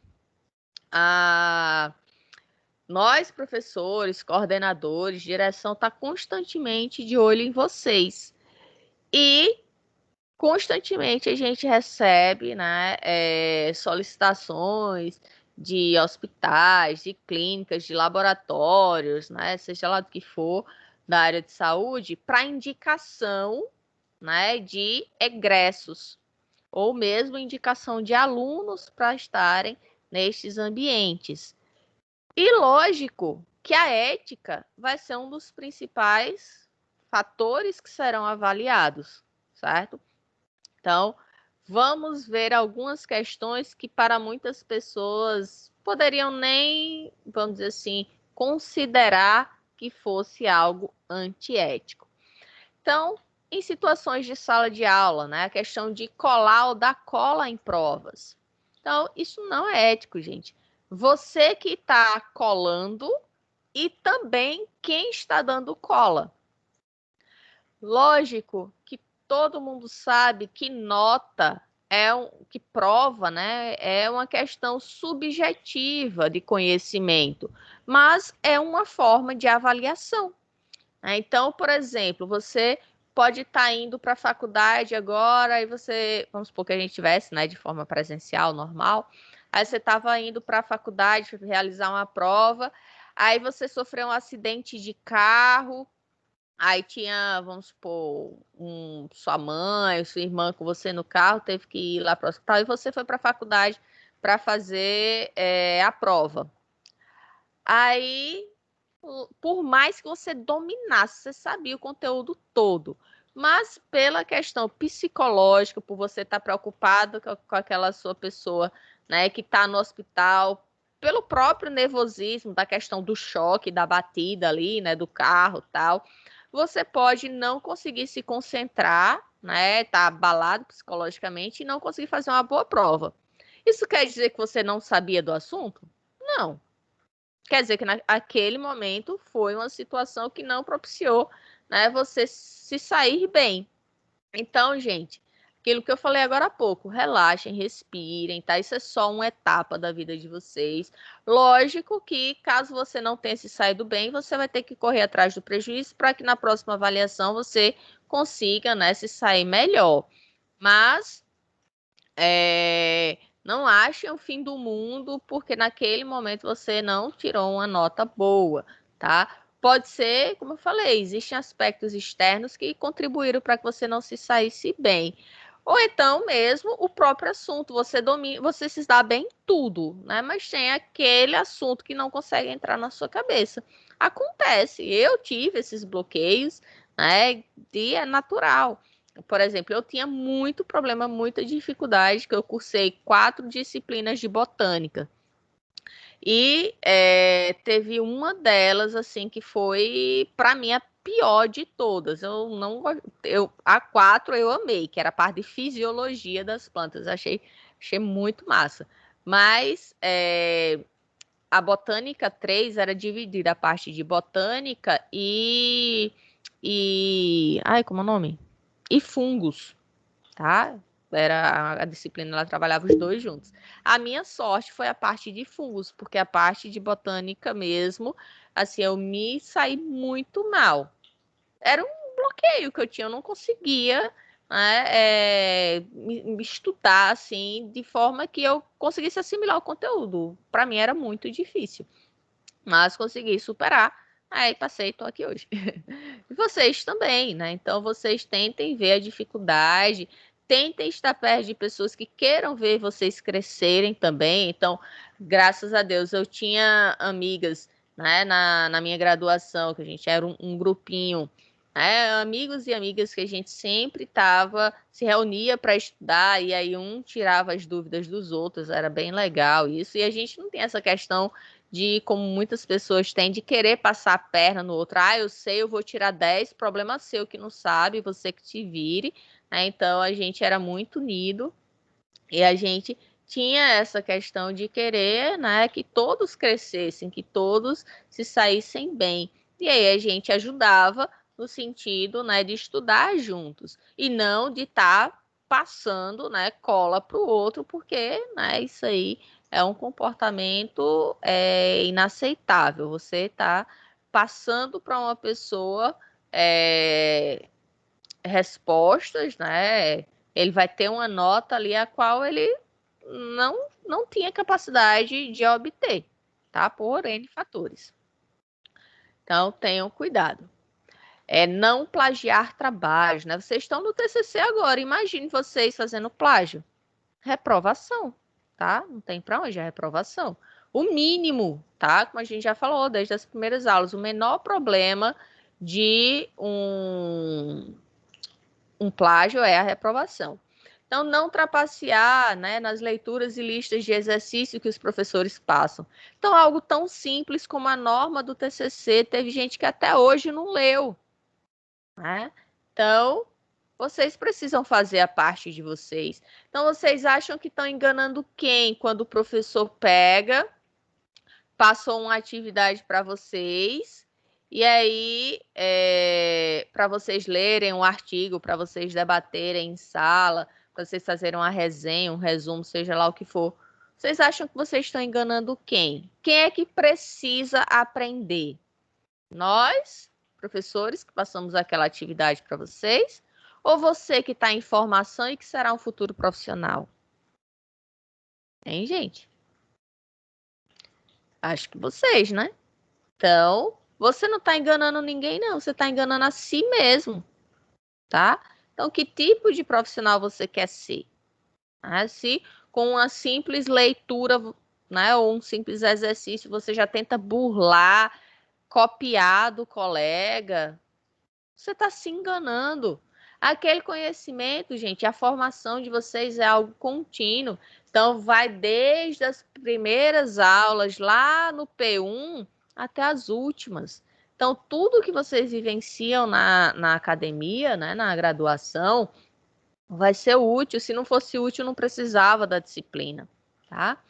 Nós, professores, coordenadores, direção, está constantemente de olho em vocês. E constantemente a gente recebe, né, solicitações de hospitais, de clínicas, de laboratórios, né, seja lá do que for, da área de saúde, para indicação, né, de egressos, ou mesmo indicação de alunos para estarem nestes ambientes. E lógico que a ética vai ser um dos principais fatores que serão avaliados, certo? Então, vamos ver algumas questões que para muitas pessoas poderiam nem, vamos dizer assim, considerar que fosse algo antiético. Então, em situações de sala de aula, né, a questão de colar ou dar cola em provas. Então, isso não é ético, gente. Você que está colando e também quem está dando cola. Lógico que todo mundo sabe que nota que prova, né, é uma questão subjetiva de conhecimento, mas é uma forma de avaliação. Então, por exemplo, você pode estar indo para a faculdade agora e você, vamos supor que a gente tivesse, né, de forma presencial, normal, aí você estava indo para a faculdade realizar uma prova, aí você sofreu um acidente de carro, aí tinha, vamos supor, sua mãe, sua irmã com você no carro, teve que ir lá para o hospital e você foi para a faculdade para fazer a prova. Aí, por mais que você dominasse, você sabia o conteúdo todo, mas pela questão psicológica, por você estar preocupado com aquela sua pessoa, né, que está no hospital, pelo próprio nervosismo, da questão do choque, da batida ali, né, do carro e tal, você pode não conseguir se concentrar, né, tá abalado psicologicamente e não conseguir fazer uma boa prova. Isso quer dizer que você não sabia do assunto? Não. Quer dizer que naquele momento foi uma situação que não propiciou, né, você se sair bem. Então, gente, aquilo que eu falei agora há pouco, relaxem, respirem, tá? Isso é só uma etapa da vida de vocês. Lógico que, caso você não tenha se saído bem, você vai ter que correr atrás do prejuízo para que na próxima avaliação você consiga, né, se sair melhor. Mas não achem o fim do mundo porque naquele momento você não tirou uma nota boa, tá? Pode ser, como eu falei, existem aspectos externos que contribuíram para que você não se saísse bem. Ou então mesmo o próprio assunto, você domina, você se dá bem em tudo, né? Mas tem aquele assunto que não consegue entrar na sua cabeça. Acontece, eu tive esses bloqueios, né? E é natural. Por exemplo, eu tinha muito problema, muita dificuldade, que eu cursei 4 disciplinas de botânica. E teve uma delas, assim, que foi, para mim, a pior de todas. A 4 eu amei, que era a parte de fisiologia das plantas. Achei muito massa. Mas a botânica 3 era dividida a parte de botânica ai, como é o nome? E fungos, tá? Era a disciplina, ela trabalhava os dois juntos. A minha sorte foi a parte de fungos, porque a parte de botânica mesmo, assim, eu me saí muito mal. Era um bloqueio que eu tinha, eu não conseguia, né, me estudar assim de forma que eu conseguisse assimilar o conteúdo. Para mim era muito difícil, mas consegui superar. Aí passei, estou aqui hoje. E vocês também, né? Então vocês tentem ver a dificuldade, tentem estar perto de pessoas que queiram ver vocês crescerem também. Então, graças a Deus, eu tinha amigas, né, na minha graduação, que a gente era um grupinho, né, amigos e amigas que a gente sempre se reunia para estudar, e aí um tirava as dúvidas dos outros, era bem legal isso. E a gente não tem essa questão de, como muitas pessoas têm, de querer passar a perna no outro. Ah, eu sei, eu vou tirar 10, problema seu que não sabe, você que te vire. Né? Então, a gente era muito unido e a gente tinha essa questão de querer, né, que todos crescessem, que todos se saíssem bem. E aí a gente ajudava no sentido, né, de estudar juntos e não de estar passando, né, cola para o outro, porque, né, isso aí é um comportamento inaceitável. Você está passando para uma pessoa respostas, né? Ele vai ter uma nota ali a qual ele não tinha capacidade de obter, tá? Por N fatores. Então, tenham cuidado. Não plagiar trabalhos, né? Vocês estão no TCC agora, imagine vocês fazendo plágio. Reprovação, tá? Não tem para onde, é reprovação. O mínimo, tá? Como a gente já falou desde as primeiras aulas, o menor problema de um plágio é a reprovação. Então, não trapacear, né, nas leituras e listas de exercício que os professores passam. Então, algo tão simples como a norma do TCC, teve gente que até hoje não leu. Né? Então, vocês precisam fazer a parte de vocês. Então, vocês acham que estão enganando quem quando o professor passou uma atividade para vocês, e aí, para vocês lerem um artigo, para vocês debaterem em sala, para vocês fazerem uma resenha, um resumo, seja lá o que for. Vocês acham que vocês estão enganando quem? Quem é que precisa aprender? Nós, professores, que passamos aquela atividade para vocês? Ou você que está em formação e que será um futuro profissional? Hein, gente? Acho que vocês, né? Então, você não está enganando ninguém, não. Você está enganando a si mesmo, tá? Então, que tipo de profissional você quer ser? Se com uma simples leitura né, ou um simples exercício, você já tenta burlar, copiar do colega, você está se enganando. Aquele conhecimento, gente, a formação de vocês é algo contínuo. Então, vai desde as primeiras aulas, lá no P1, até as últimas. Então, tudo que vocês vivenciam na academia, né, na graduação, vai ser útil. Se não fosse útil, não precisava da disciplina, tá?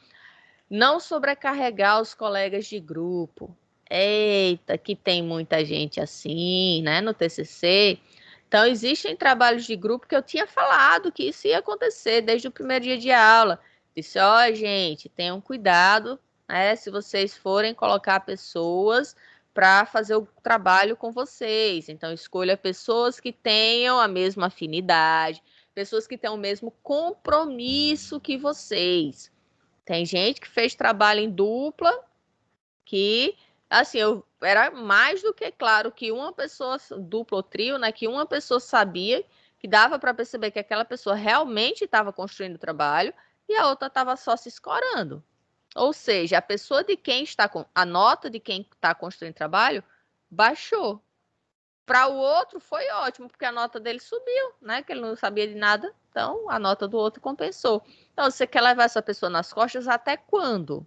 Não sobrecarregar os colegas de grupo. Eita, que tem muita gente assim, né, no TCC. Então, existem trabalhos de grupo que eu tinha falado que isso ia acontecer desde o primeiro dia de aula. Disse, ó, gente, tenham cuidado, né, se vocês forem colocar pessoas para fazer o trabalho com vocês. Então, escolha pessoas que tenham a mesma afinidade, pessoas que tenham o mesmo compromisso que vocês. Tem gente que fez trabalho em dupla que, assim, era mais do que claro que uma pessoa, duplo ou trio, né, que uma pessoa sabia, que dava para perceber que aquela pessoa realmente estava construindo o trabalho e a outra estava só se escorando. Ou seja, a pessoa de quem está com a nota de quem está construindo o trabalho baixou. Para o outro foi ótimo, porque a nota dele subiu, né? Que ele não sabia de nada, então a nota do outro compensou. Então, você quer levar essa pessoa nas costas até quando?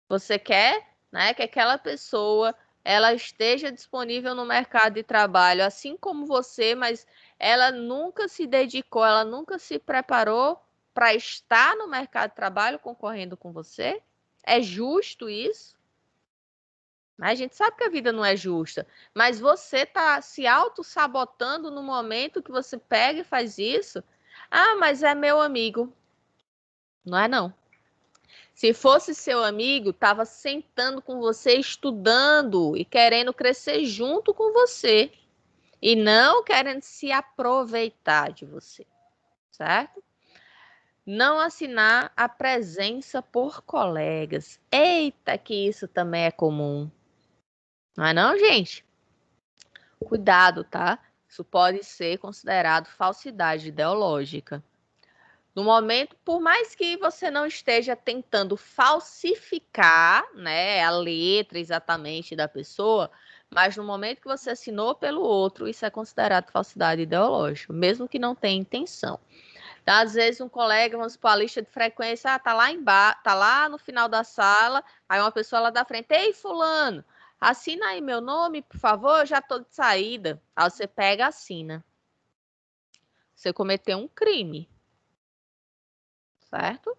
Você quer, né, que aquela pessoa ela esteja disponível no mercado de trabalho, assim como você, mas ela nunca se dedicou, ela nunca se preparou para estar no mercado de trabalho concorrendo com você? É justo isso? A gente sabe que a vida não é justa, mas você está se auto-sabotando no momento que você pega e faz isso. Ah, mas é meu amigo. Não é não. Se fosse seu amigo, estava sentando com você, estudando e querendo crescer junto com você. E não querendo se aproveitar de você, certo? Não assinar a presença por colegas. Eita, que isso também é comum. Não é não, gente? Cuidado, tá? Isso pode ser considerado falsidade ideológica. No momento, por mais que você não esteja tentando falsificar, né, a letra exatamente da pessoa, mas no momento que você assinou pelo outro, isso é considerado falsidade ideológica, mesmo que não tenha intenção. Então, às vezes, um colega, vamos supor, a lista de frequência, tá lá embaixo, tá lá no final da sala, aí uma pessoa lá da frente, ei, fulano, assina aí meu nome, por favor, eu já tô de saída. Aí você pega, assina. Você cometeu um crime, certo?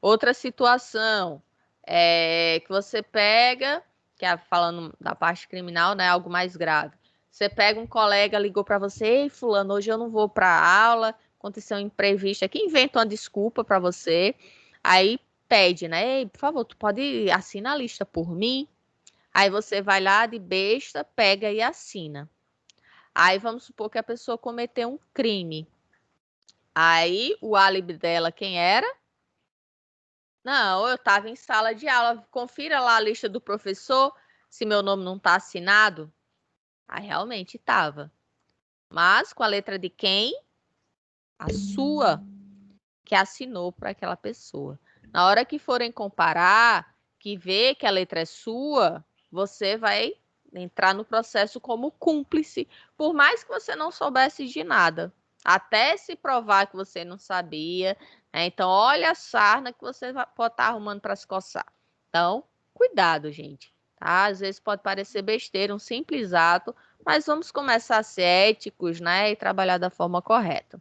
Outra situação é que você pega, que é falando da parte criminal, né, algo mais grave. Você pega um colega, ligou para você, ei, fulano, hoje eu não vou para a aula, aconteceu um imprevisto aqui, inventa uma desculpa para você, aí pede, né, ei, por favor, tu pode assinar a lista por mim? Aí você vai lá de besta, pega e assina. Aí vamos supor que a pessoa cometeu um crime. Aí o álibi dela quem era? Não, eu estava em sala de aula. Confira lá a lista do professor, se meu nome não está assinado. Aí realmente estava. Mas com a letra de quem? A sua, que assinou para aquela pessoa. Na hora que forem comparar, que vê que a letra é sua, você vai entrar no processo como cúmplice, por mais que você não soubesse de nada. Até se provar que você não sabia, né? Então, olha a sarna que você pode estar arrumando para se coçar. Então, cuidado, gente. Tá? Às vezes pode parecer besteira, um simples ato, mas vamos começar a ser éticos, né? E trabalhar da forma correta.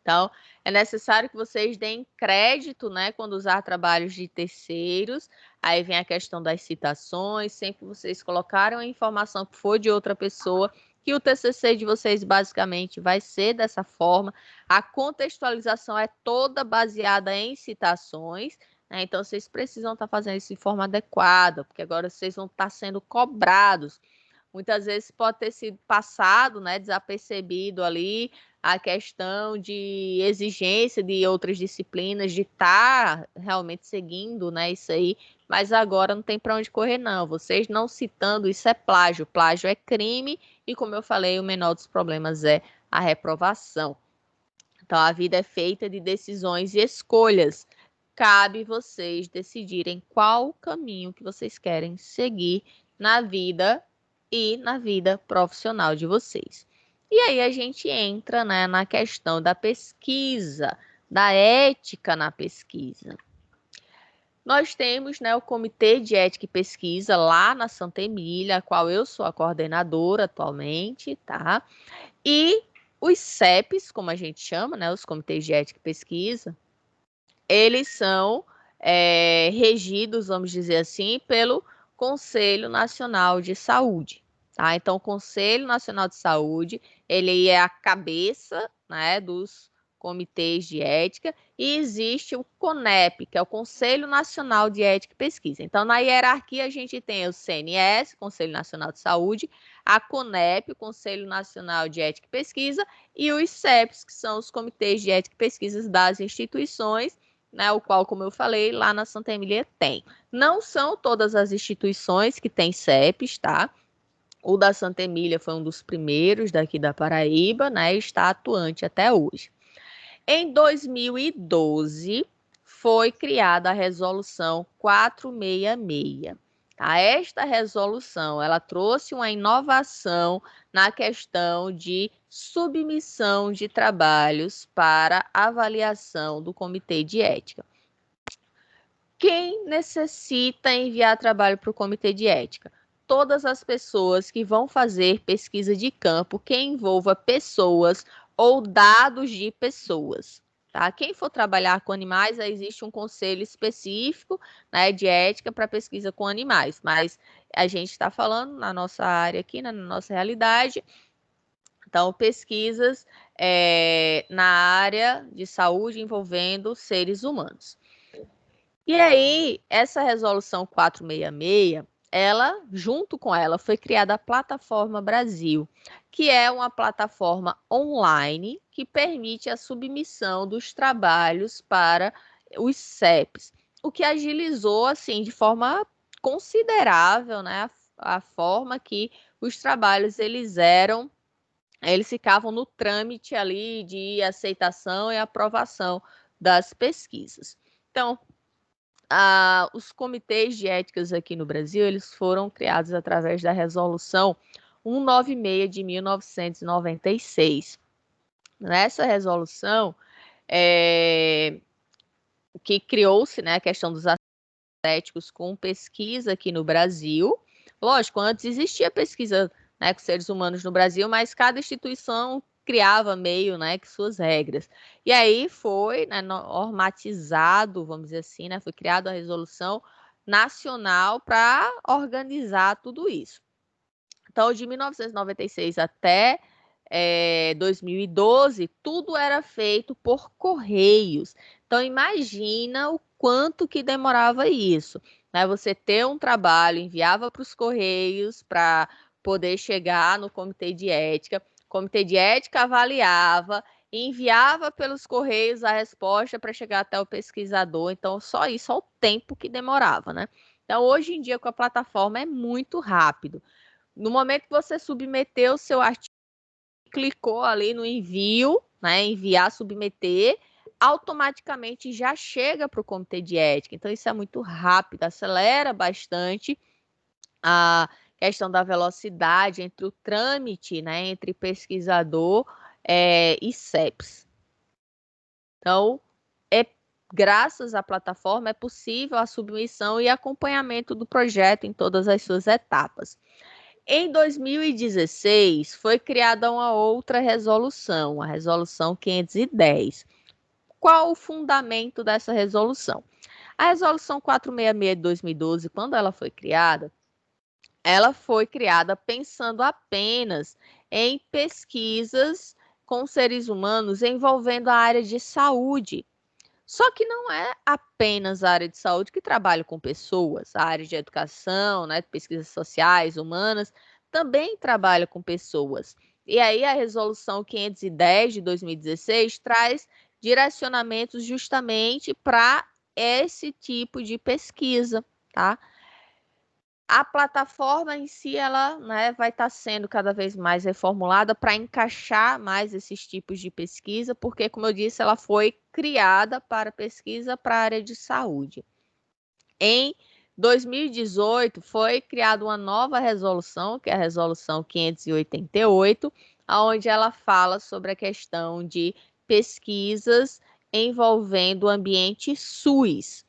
Então, é necessário que vocês deem crédito, né, quando usar trabalhos de terceiros. Aí vem a questão das citações, sempre vocês colocaram a informação que for de outra pessoa, que o TCC de vocês basicamente vai ser dessa forma. A contextualização é toda baseada em citações, né? Então, vocês precisam estar fazendo isso de forma adequada, porque agora vocês vão estar sendo cobrados. Muitas vezes pode ter sido passado, né, desapercebido ali, a questão de exigência de outras disciplinas, de estar realmente seguindo, né, isso aí, mas agora não tem para onde correr, não. Vocês não citando, isso é plágio. Plágio é crime e, como eu falei, o menor dos problemas é a reprovação. Então, a vida é feita de decisões e escolhas. cabe vocês decidirem qual caminho que vocês querem seguir na vida e na vida profissional de vocês. E aí a gente entra, né, na questão da pesquisa, da ética na pesquisa. Nós temos, né, o Comitê de Ética e Pesquisa lá na Santa Emília, a qual eu sou a coordenadora atualmente, tá? E os CEPs, como a gente chama, né, os Comitês de Ética e Pesquisa, eles são regidos, vamos dizer assim, pelo Conselho Nacional de Saúde, tá? Então, o Conselho Nacional de Saúde, ele é a cabeça, né, dos comitês de ética, e existe o CONEP, que é o Conselho Nacional de Ética e Pesquisa. Então, na hierarquia, a gente tem o CNS, Conselho Nacional de Saúde, a CONEP, o Conselho Nacional de Ética e Pesquisa, e os CEPs, que são os comitês de ética e pesquisa das instituições, né, o qual, como eu falei, lá na Santa Emília tem. Não são todas as instituições que têm CEPs, tá? O da Santa Emília foi um dos primeiros daqui da Paraíba, né, e está atuante até hoje. Em 2012, foi criada a Resolução 466. Esta resolução, ela trouxe uma inovação na questão de submissão de trabalhos para avaliação do Comitê de Ética. Quem necessita enviar trabalho para o Comitê de Ética? Todas as pessoas que vão fazer pesquisa de campo que envolva pessoas ou dados de pessoas. Tá? Quem for trabalhar com animais, existe um conselho específico, né, de ética para pesquisa com animais, mas a gente está falando na nossa área aqui, né, na nossa realidade. Então, pesquisas na área de saúde envolvendo seres humanos. E aí, essa resolução 466, ela, junto com ela, foi criada a Plataforma Brasil, que é uma plataforma online que permite a submissão dos trabalhos para os CEPs, o que agilizou, assim, de forma considerável, né, a forma que os trabalhos, eles ficavam no trâmite ali de aceitação e aprovação das pesquisas. Então, os comitês de éticas aqui no Brasil, eles foram criados através da Resolução 196 de 1996. Nessa resolução, que criou-se, né, a questão dos éticos com pesquisa aqui no Brasil. Lógico, antes existia pesquisa, né, com seres humanos no Brasil, mas cada instituição criava meio, né, que suas regras. E aí foi, né, normatizado, vamos dizer assim, né, foi criada a resolução nacional para organizar tudo isso. Então, de 1996 até 2012, tudo era feito por correios. Então, imagina o quanto que demorava isso, né? Você ter um trabalho, enviava para os correios para poder chegar no comitê de ética. O comitê de ética avaliava, enviava pelos correios a resposta para chegar até o pesquisador. Então, só isso, só o tempo que demorava, né? Então, hoje em dia, com a plataforma, é muito rápido. No momento que você submeteu o seu artigo, clicou ali no envio, né, enviar, submeter, automaticamente já chega para o comitê de ética. Então, isso é muito rápido, acelera bastante a questão da velocidade entre o trâmite, né, entre pesquisador e CEPs. Então, graças à plataforma, é possível a submissão e acompanhamento do projeto em todas as suas etapas. Em 2016, foi criada uma outra resolução, a Resolução 510. Qual o fundamento dessa resolução? A Resolução 466 de 2012, quando ela foi criada pensando apenas em pesquisas com seres humanos envolvendo a área de saúde. Só que não é apenas a área de saúde que trabalha com pessoas, a área de educação, né, pesquisas sociais, humanas, também trabalha com pessoas. E aí a Resolução 510 de 2016 traz direcionamentos justamente para esse tipo de pesquisa, tá? A plataforma em si, ela, né, vai estar sendo cada vez mais reformulada para encaixar mais esses tipos de pesquisa, porque, como eu disse, ela foi criada para pesquisa para a área de saúde. Em 2018, foi criada uma nova resolução, que é a Resolução 588, onde ela fala sobre a questão de pesquisas envolvendo o ambiente SUS.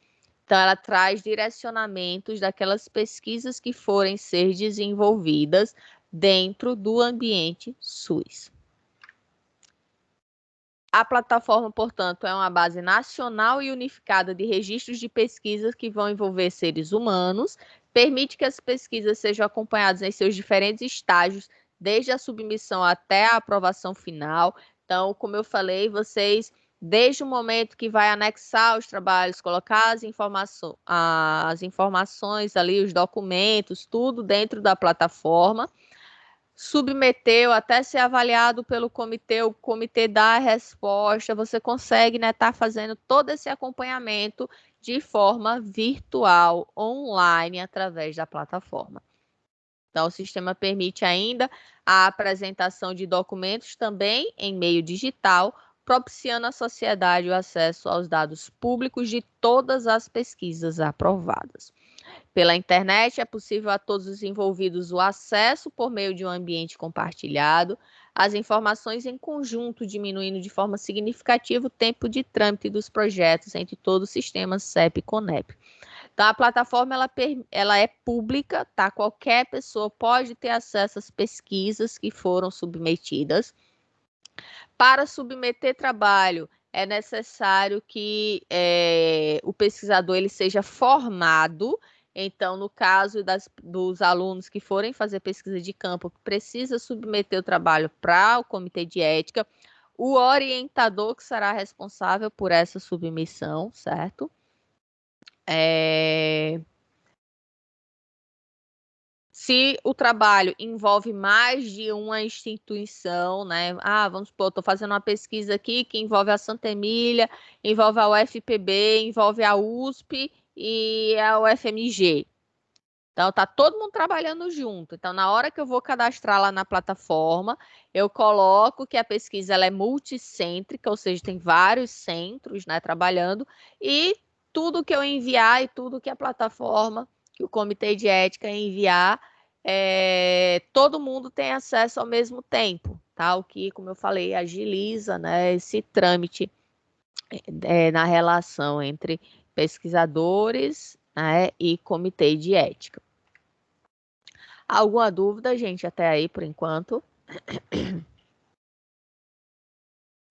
Então, ela traz direcionamentos daquelas pesquisas que forem ser desenvolvidas dentro do ambiente SUS. A plataforma, portanto, é uma base nacional e unificada de registros de pesquisas que vão envolver seres humanos, permite que as pesquisas sejam acompanhadas em seus diferentes estágios, desde a submissão até a aprovação final. Então, como eu falei, vocês, desde o momento que vai anexar os trabalhos, colocar as informações ali, os documentos, tudo dentro da plataforma, submeteu até ser avaliado pelo comitê, o comitê dá a resposta, você consegue, né, tá fazendo todo esse acompanhamento de forma virtual, online, através da plataforma. Então, o sistema permite ainda a apresentação de documentos também em meio digital, propiciando à sociedade o acesso aos dados públicos de todas as pesquisas aprovadas. Pela internet, é possível a todos os envolvidos o acesso por meio de um ambiente compartilhado, as informações em conjunto, diminuindo de forma significativa o tempo de trâmite dos projetos entre todo o sistema CEP e CONEP. Então, a plataforma ela é pública, tá? Qualquer pessoa pode ter acesso às pesquisas que foram submetidas. Para submeter trabalho, é necessário que o pesquisador ele seja formado. Então, no caso dos alunos que forem fazer pesquisa de campo, precisa submeter o trabalho para o comitê de ética, o orientador que será responsável por essa submissão, certo? Se o trabalho envolve mais de uma instituição, né? Vamos supor, estou fazendo uma pesquisa aqui que envolve a Santa Emília, envolve a UFPB, envolve a USP e a UFMG. Então, está todo mundo trabalhando junto. Então, na hora que eu vou cadastrar lá na plataforma, eu coloco que a pesquisa ela é multicêntrica, ou seja, tem vários centros, né, trabalhando, e tudo que eu enviar e tudo que a plataforma, que o comitê de ética enviar, todo mundo tem acesso ao mesmo tempo, tá? O que, como eu falei, agiliza, né, esse trâmite na relação entre pesquisadores, né, e comitê de ética. Alguma dúvida, gente, até aí, por enquanto?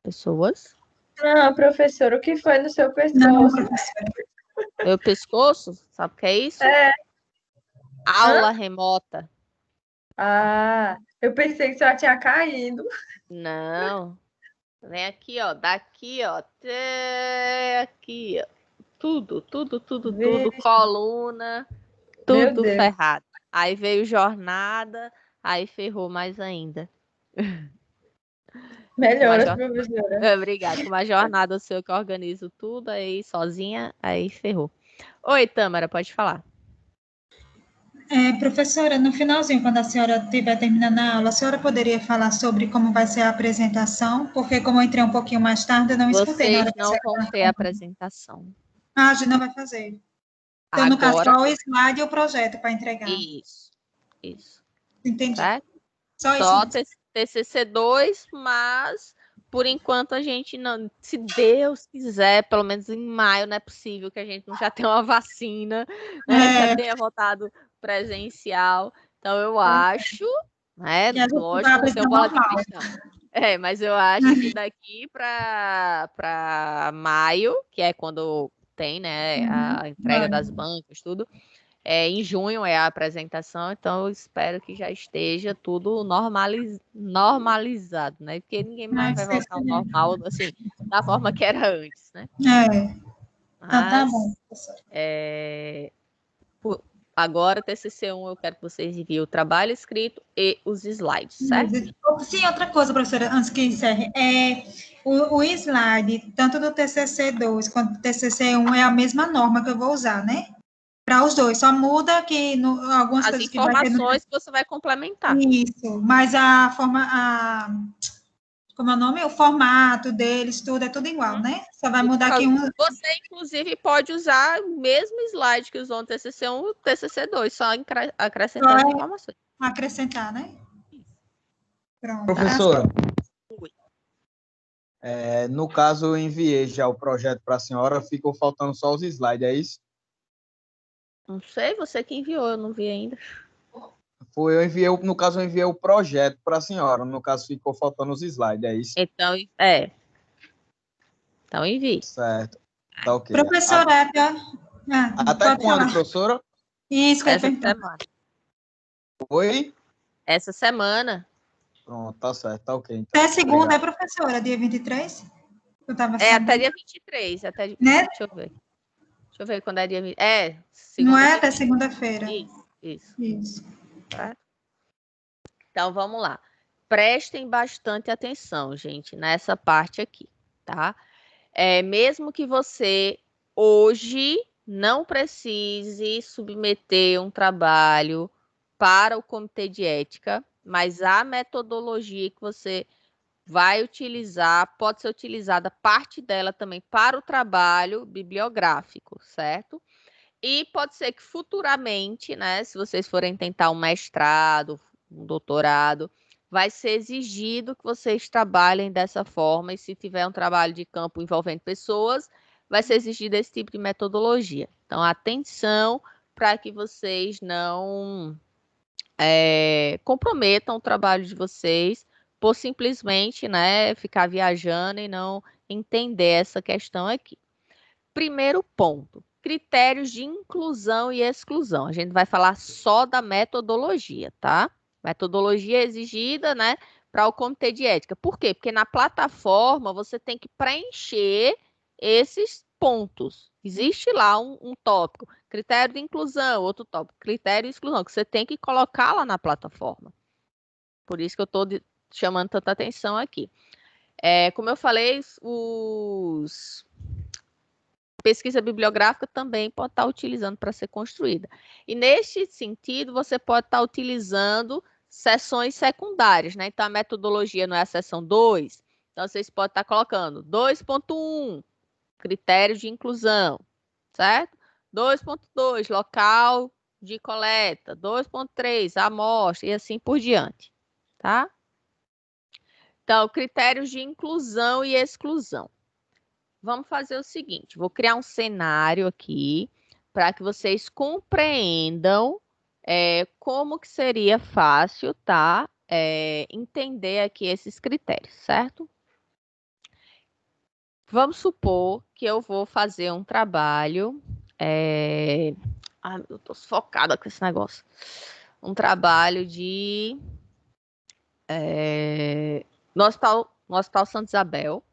Pessoas? Não, professor, o que foi no seu pescoço? Não, professora. Meu pescoço? Sabe o que é isso? Aula remota. Eu pensei que você tinha caído. Não. Vem aqui, ó. Daqui, ó. Até aqui, ó. Tudo. Coluna. Tudo ferrado. Aí veio jornada. Aí ferrou mais ainda. Melhoras, professora. Obrigada. Com uma jornada seu que eu organizo tudo, aí sozinha, aí ferrou. Oi, Tâmara, pode falar. Professora, no finalzinho, quando a senhora estiver terminando a aula, a senhora poderia falar sobre como vai ser a apresentação? Porque como eu entrei um pouquinho mais tarde, eu não escutei. Vocês não vão ter apresentação. A gente não vai fazer. Então, no caso, só o slide e o projeto para entregar. Isso. Entendi. Certo? Só isso. TCC2, mas por enquanto a gente não, se Deus quiser, pelo menos em maio, não é possível que a gente não já tenha uma vacina, né, já tenha voltado presencial. Então eu acho, né, lógico, não tenho bola de cristal. Mas eu acho que daqui para maio, que é quando tem, né, a entrega das bancas, tudo. Em junho é a apresentação, então eu espero que já esteja tudo normalizado, né? Porque ninguém mais vai voltar ao normal, assim, da forma que era antes, né? Mas, tá bom, professor. Agora, TCC1, eu quero que vocês enviem o trabalho escrito e os slides, certo? Sim, outra coisa, professora, antes que encerre, o slide, tanto do TCC2 quanto do TCC1, é a mesma norma que eu vou usar, né? para os dois. Só muda que algumas As coisas que vai ter no... informações que você vai complementar. Isso, mas como é o nome? O formato deles, tudo, é tudo igual, né? Só vai mudar aqui Você, inclusive, pode usar o mesmo slide que usou no TCC1 e o TCC2, só acrescentar as informações. Acrescentar, né? Pronto. Professora, no caso, eu enviei já o projeto para a senhora, ficou faltando só os slides, é isso? Não sei, você que enviou, eu não vi ainda. Eu enviei o projeto para a senhora, no caso, ficou faltando os slides, é isso? Então, Então, envie. Certo, tá ok. Professora, Até pode quando, falar. professora? Isso, que eu ia Essa perguntar. semana. Oi? Essa semana. Pronto, tá certo, tá ok. Então. Até segunda, Obrigado. professora? Dia 23? Eu estava Até dia 23. Né? Deixa eu ver. Deixa eu ver quando é dia 20. Não é 23. até segunda-feira. Isso. Tá? Então, vamos lá. Prestem bastante atenção, gente, nessa parte aqui, tá? Mesmo que você hoje não precise submeter um trabalho para o comitê de ética, mas a metodologia que você vai utilizar pode ser utilizada parte dela também para o trabalho bibliográfico, certo? E pode ser que futuramente, né, se vocês forem tentar um mestrado, um doutorado, vai ser exigido que vocês trabalhem dessa forma, e se tiver um trabalho de campo envolvendo pessoas, vai ser exigido esse tipo de metodologia. Então, atenção para que vocês não comprometam o trabalho de vocês por simplesmente, né, ficar viajando e não entender essa questão aqui. Primeiro ponto. Critérios de inclusão e exclusão. A gente vai falar só da metodologia, tá? Metodologia exigida, né, para o comitê de ética. Por quê? Porque na plataforma você tem que preencher esses pontos. Existe lá um tópico, critério de inclusão, outro tópico, critério de exclusão, que você tem que colocar lá na plataforma. Por isso que eu estou chamando tanta atenção aqui. Como eu falei, pesquisa bibliográfica também pode estar utilizando para ser construída. E neste sentido, você pode estar utilizando seções secundárias, né? Então, a metodologia não é a seção 2, então vocês podem estar colocando 2.1, critérios de inclusão, certo? 2.2, local de coleta, 2.3, amostra, e assim por diante, tá? Então, critérios de inclusão e exclusão. Vamos fazer o seguinte, vou criar um cenário aqui para que vocês compreendam como que seria fácil, tá? Entender aqui esses critérios, certo? Vamos supor que eu vou fazer um trabalho... eu tô sufocada com esse negócio. Um trabalho de... no Hospital Santa Isabel.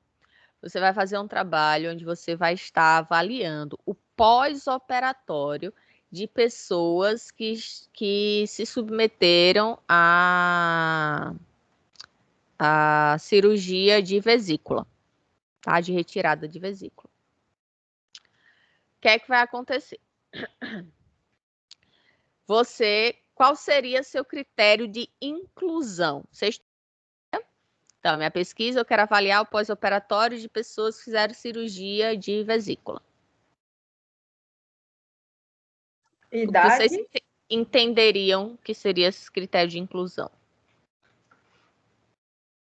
Você vai fazer um trabalho onde você vai estar avaliando o pós-operatório de pessoas que se submeteram à cirurgia de vesícula, tá? De retirada de vesícula. O que é que vai acontecer? Qual seria seu critério de inclusão? Então, minha pesquisa, eu quero avaliar o pós-operatório de pessoas que fizeram cirurgia de vesícula. Idade? Vocês entenderiam que seria esse critério de inclusão?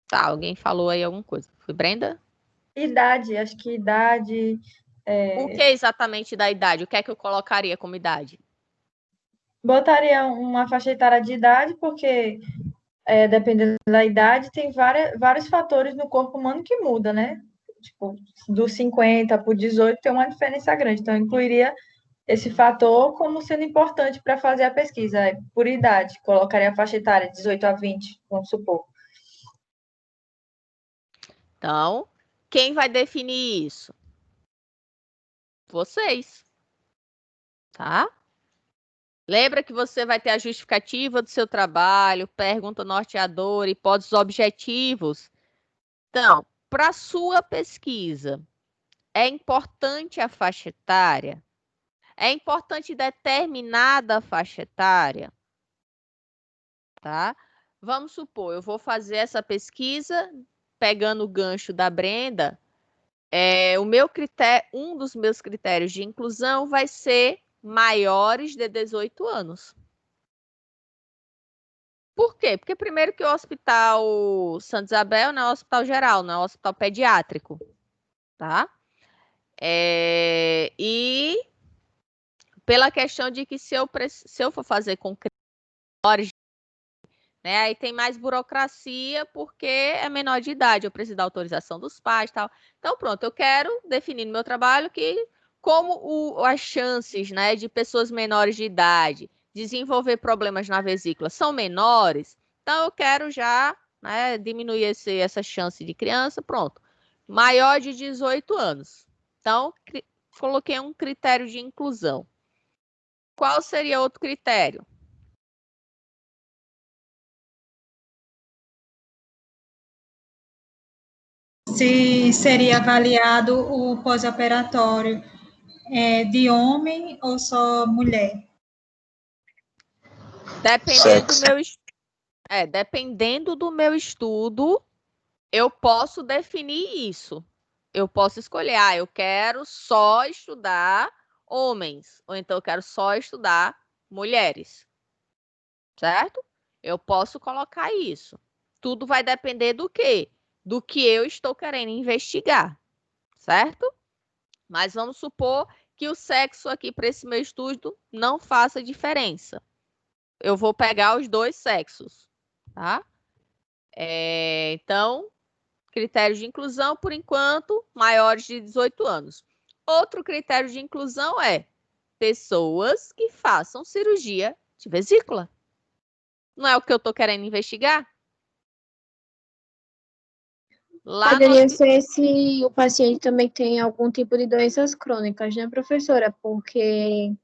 Tá, alguém falou aí alguma coisa. Foi Brenda? Idade, acho que idade... O que exatamente da idade? O que é que eu colocaria como idade? Botaria uma faixa etária de idade, porque dependendo da idade, tem vários fatores no corpo humano que muda, né? Tipo, dos 50 para o 18 tem uma diferença grande. Então, eu incluiria esse fator como sendo importante para fazer a pesquisa. Por idade, colocaria a faixa etária 18 a 20, vamos supor. Então, quem vai definir isso? Vocês. Tá? Lembra que você vai ter a justificativa do seu trabalho, pergunta norteadora, hipóteses objetivos. Então, para a sua pesquisa, é importante a faixa etária? É importante determinada faixa etária, tá? Vamos supor, eu vou fazer essa pesquisa pegando o gancho da Brenda. O meu critério, um dos meus critérios de inclusão vai ser maiores de 18 anos. Por quê? Porque primeiro que o Hospital Santa Isabel não é um hospital geral, não é um hospital pediátrico, tá? E pela questão de que se eu for fazer com menores, né, aí tem mais burocracia porque é menor de idade, eu preciso da autorização dos pais e tal. Então, pronto, eu quero definir no meu trabalho que como as chances, né, de pessoas menores de idade desenvolver problemas na vesícula são menores, então eu quero já, né, diminuir essa chance de criança, pronto. Maior de 18 anos. Então, coloquei um critério de inclusão. Qual seria outro critério? Se seria avaliado o pós-operatório de homem ou só mulher? Dependendo do meu estudo, eu posso definir isso. Eu posso escolher, eu quero só estudar homens, ou então eu quero só estudar mulheres, certo? Eu posso colocar isso. Tudo vai depender do quê? Do que eu estou querendo investigar, certo? Mas vamos supor que o sexo aqui para esse meu estudo não faça diferença. Eu vou pegar os dois sexos, tá? Então, critérios de inclusão, por enquanto, maiores de 18 anos. Outro critério de inclusão é pessoas que façam cirurgia de vesícula. Não é o que eu estou querendo investigar? Poderia ser se o paciente também tem algum tipo de doenças crônicas, né, professora? Porque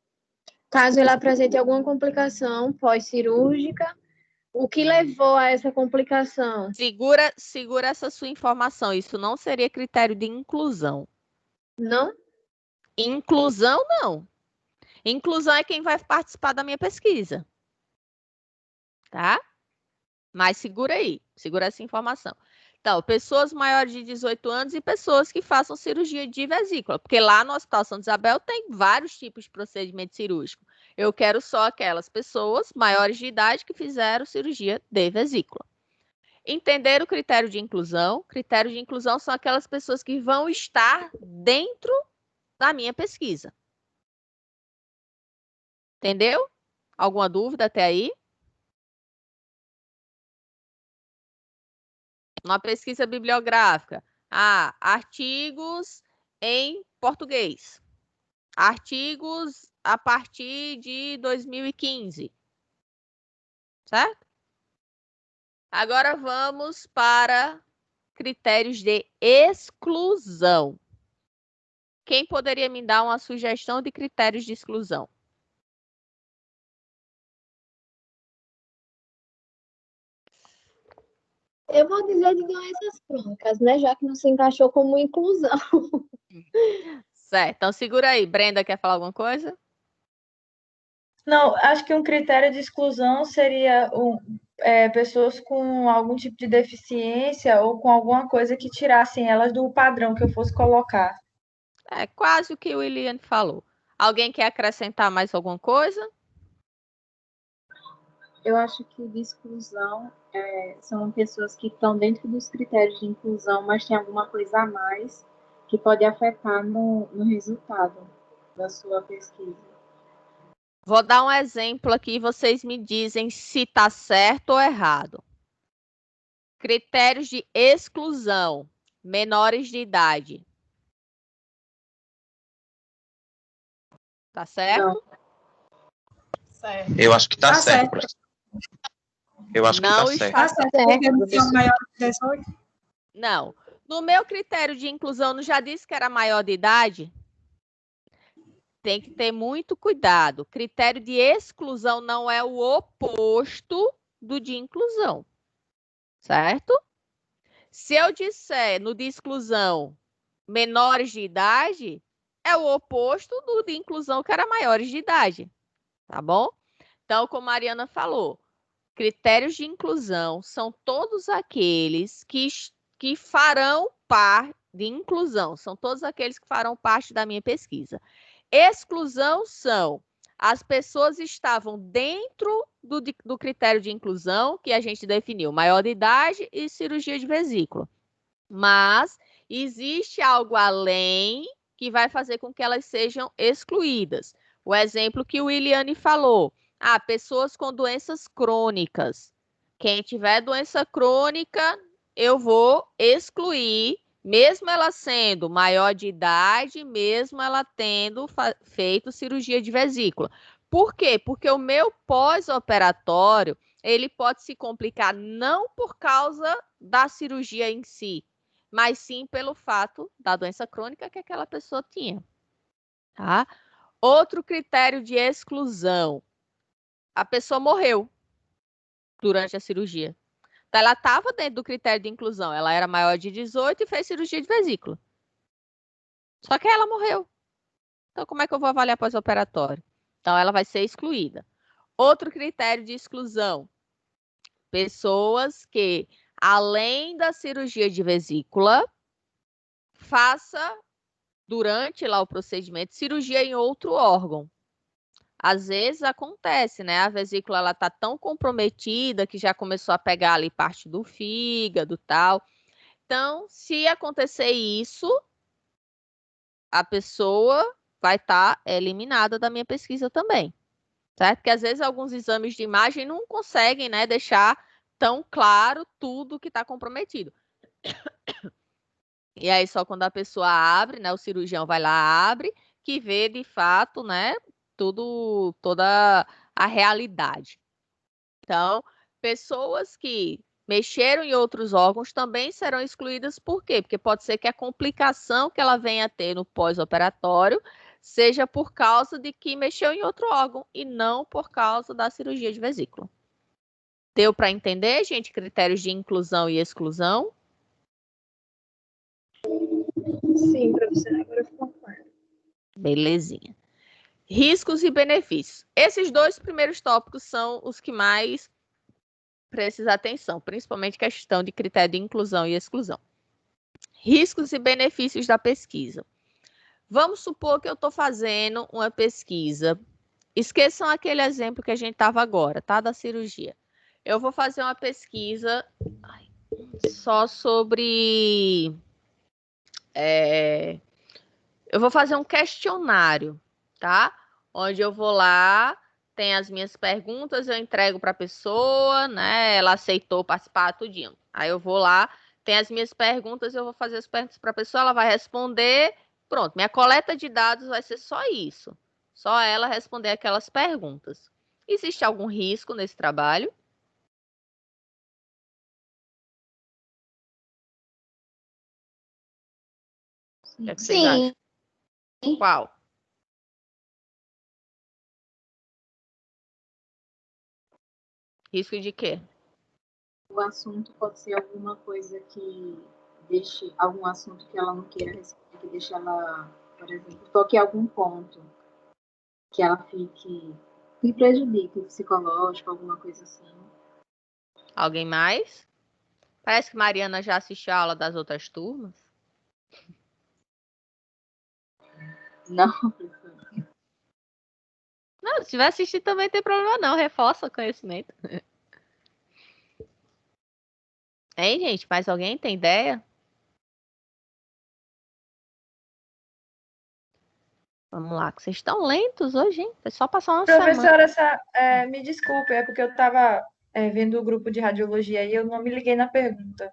caso ele apresente alguma complicação pós-cirúrgica, o que levou a essa complicação? Segura essa sua informação. Isso não seria critério de inclusão. Não? Inclusão, não. Inclusão é quem vai participar da minha pesquisa. Tá? Mas segura aí. Segura essa informação. Então, pessoas maiores de 18 anos e pessoas que façam cirurgia de vesícula. Porque lá no Hospital Santa Isabel tem vários tipos de procedimento cirúrgico. Eu quero só aquelas pessoas maiores de idade que fizeram cirurgia de vesícula. Entender o critério de inclusão. Critério de inclusão são aquelas pessoas que vão estar dentro da minha pesquisa. Entendeu? Alguma dúvida até aí? Uma pesquisa bibliográfica. Artigos em português. Artigos a partir de 2015. Certo? Agora vamos para critérios de exclusão. Quem poderia me dar uma sugestão de critérios de exclusão? Eu vou dizer de doenças crônicas, né? Já que não se encaixou como inclusão. Certo, então segura aí. Brenda, quer falar alguma coisa? Não, acho que um critério de exclusão seria pessoas com algum tipo de deficiência ou com alguma coisa que tirassem elas do padrão que eu fosse colocar. É quase o que o William falou. Alguém quer acrescentar mais alguma coisa? Eu acho que de exclusão são pessoas que estão dentro dos critérios de inclusão, mas tem alguma coisa a mais que pode afetar no resultado da sua pesquisa. Vou dar um exemplo aqui e vocês me dizem se está certo ou errado. Critérios de exclusão, menores de idade. Tá certo? Não. Certo. Eu acho que tá Tá certo, certo. professor. Eu acho que Não tá certo. está Tá certo, porque não são maiores de 18? Não. No meu critério de inclusão, não já disse que era maior de idade? Tem que ter muito cuidado. Critério de exclusão não é o oposto do de inclusão. Certo? Se eu disser no de exclusão menores de idade, é o oposto do de inclusão, que era maiores de idade, tá bom? Então, como a Mariana falou, critérios de inclusão são todos aqueles que farão parte de inclusão, são todos aqueles que farão parte da minha pesquisa. Exclusão são as pessoas estavam dentro do critério de inclusão que a gente definiu, maior de idade e cirurgia de vesícula. Mas existe algo além que vai fazer com que elas sejam excluídas. O exemplo que o Williane falou, pessoas com doenças crônicas. Quem tiver doença crônica, eu vou excluir, mesmo ela sendo maior de idade, mesmo ela tendo feito cirurgia de vesícula. Por quê? Porque o meu pós-operatório, ele pode se complicar não por causa da cirurgia em si, mas sim pelo fato da doença crônica que aquela pessoa tinha. Tá? Outro critério de exclusão. A pessoa morreu durante a cirurgia. Então, ela estava dentro do critério de inclusão. Ela era maior de 18 e fez cirurgia de vesícula. Só que ela morreu. Então, como é que eu vou avaliar pós-operatório? Então, ela vai ser excluída. Outro critério de exclusão. Pessoas que, além da cirurgia de vesícula, faça, durante lá o procedimento, cirurgia em outro órgão. Às vezes acontece, né? A vesícula ela tá tão comprometida que já começou a pegar ali parte do fígado, tal. Então, se acontecer isso, a pessoa vai estar eliminada da minha pesquisa também, certo? Porque às vezes alguns exames de imagem não conseguem, né, deixar tão claro tudo que está comprometido. E aí só quando a pessoa abre, né, o cirurgião vai lá, abre, que vê de fato, né, toda a realidade. Então, pessoas que mexeram em outros órgãos também serão excluídas. Por quê? Porque pode ser que a complicação que ela venha a ter no pós-operatório seja por causa de que mexeu em outro órgão e não por causa da cirurgia de vesícula. Deu para entender, gente, critérios de inclusão e exclusão? Sim, professora, agora ficou claro. Belezinha. Riscos e benefícios. Esses dois primeiros tópicos são os que mais precisam atenção, principalmente questão de critério de inclusão e exclusão. Riscos e benefícios da pesquisa. Vamos supor que eu estou fazendo uma pesquisa. Esqueçam aquele exemplo que a gente estava agora, tá? Da cirurgia. Eu vou fazer uma pesquisa só sobre... eu vou fazer um questionário, tá? Onde eu vou lá, tem as minhas perguntas, eu entrego para a pessoa, né? Ela aceitou participar, tudinho. Aí eu vou lá, tem as minhas perguntas, eu vou fazer as perguntas para a pessoa, ela vai responder. Pronto, minha coleta de dados vai ser só isso. Só ela responder aquelas perguntas. Existe algum risco nesse trabalho? O que é que vocês acham? Qual? Risco de quê? O assunto pode ser alguma coisa que deixe, algum assunto que ela não queira responder, que deixe ela, por exemplo, toque algum ponto que ela fique, que prejudique o psicológico, alguma coisa assim. Alguém mais? Parece que Mariana já assistiu a aula das outras turmas. Não, Não, se tiver assistido também não tem problema não, reforça o conhecimento. Hein, gente? Mais alguém tem ideia? Vamos lá, que vocês estão lentos hoje, hein? Foi só passar uma semana. Professora, me desculpe, é porque eu estava vendo o grupo de radiologia e eu não me liguei na pergunta.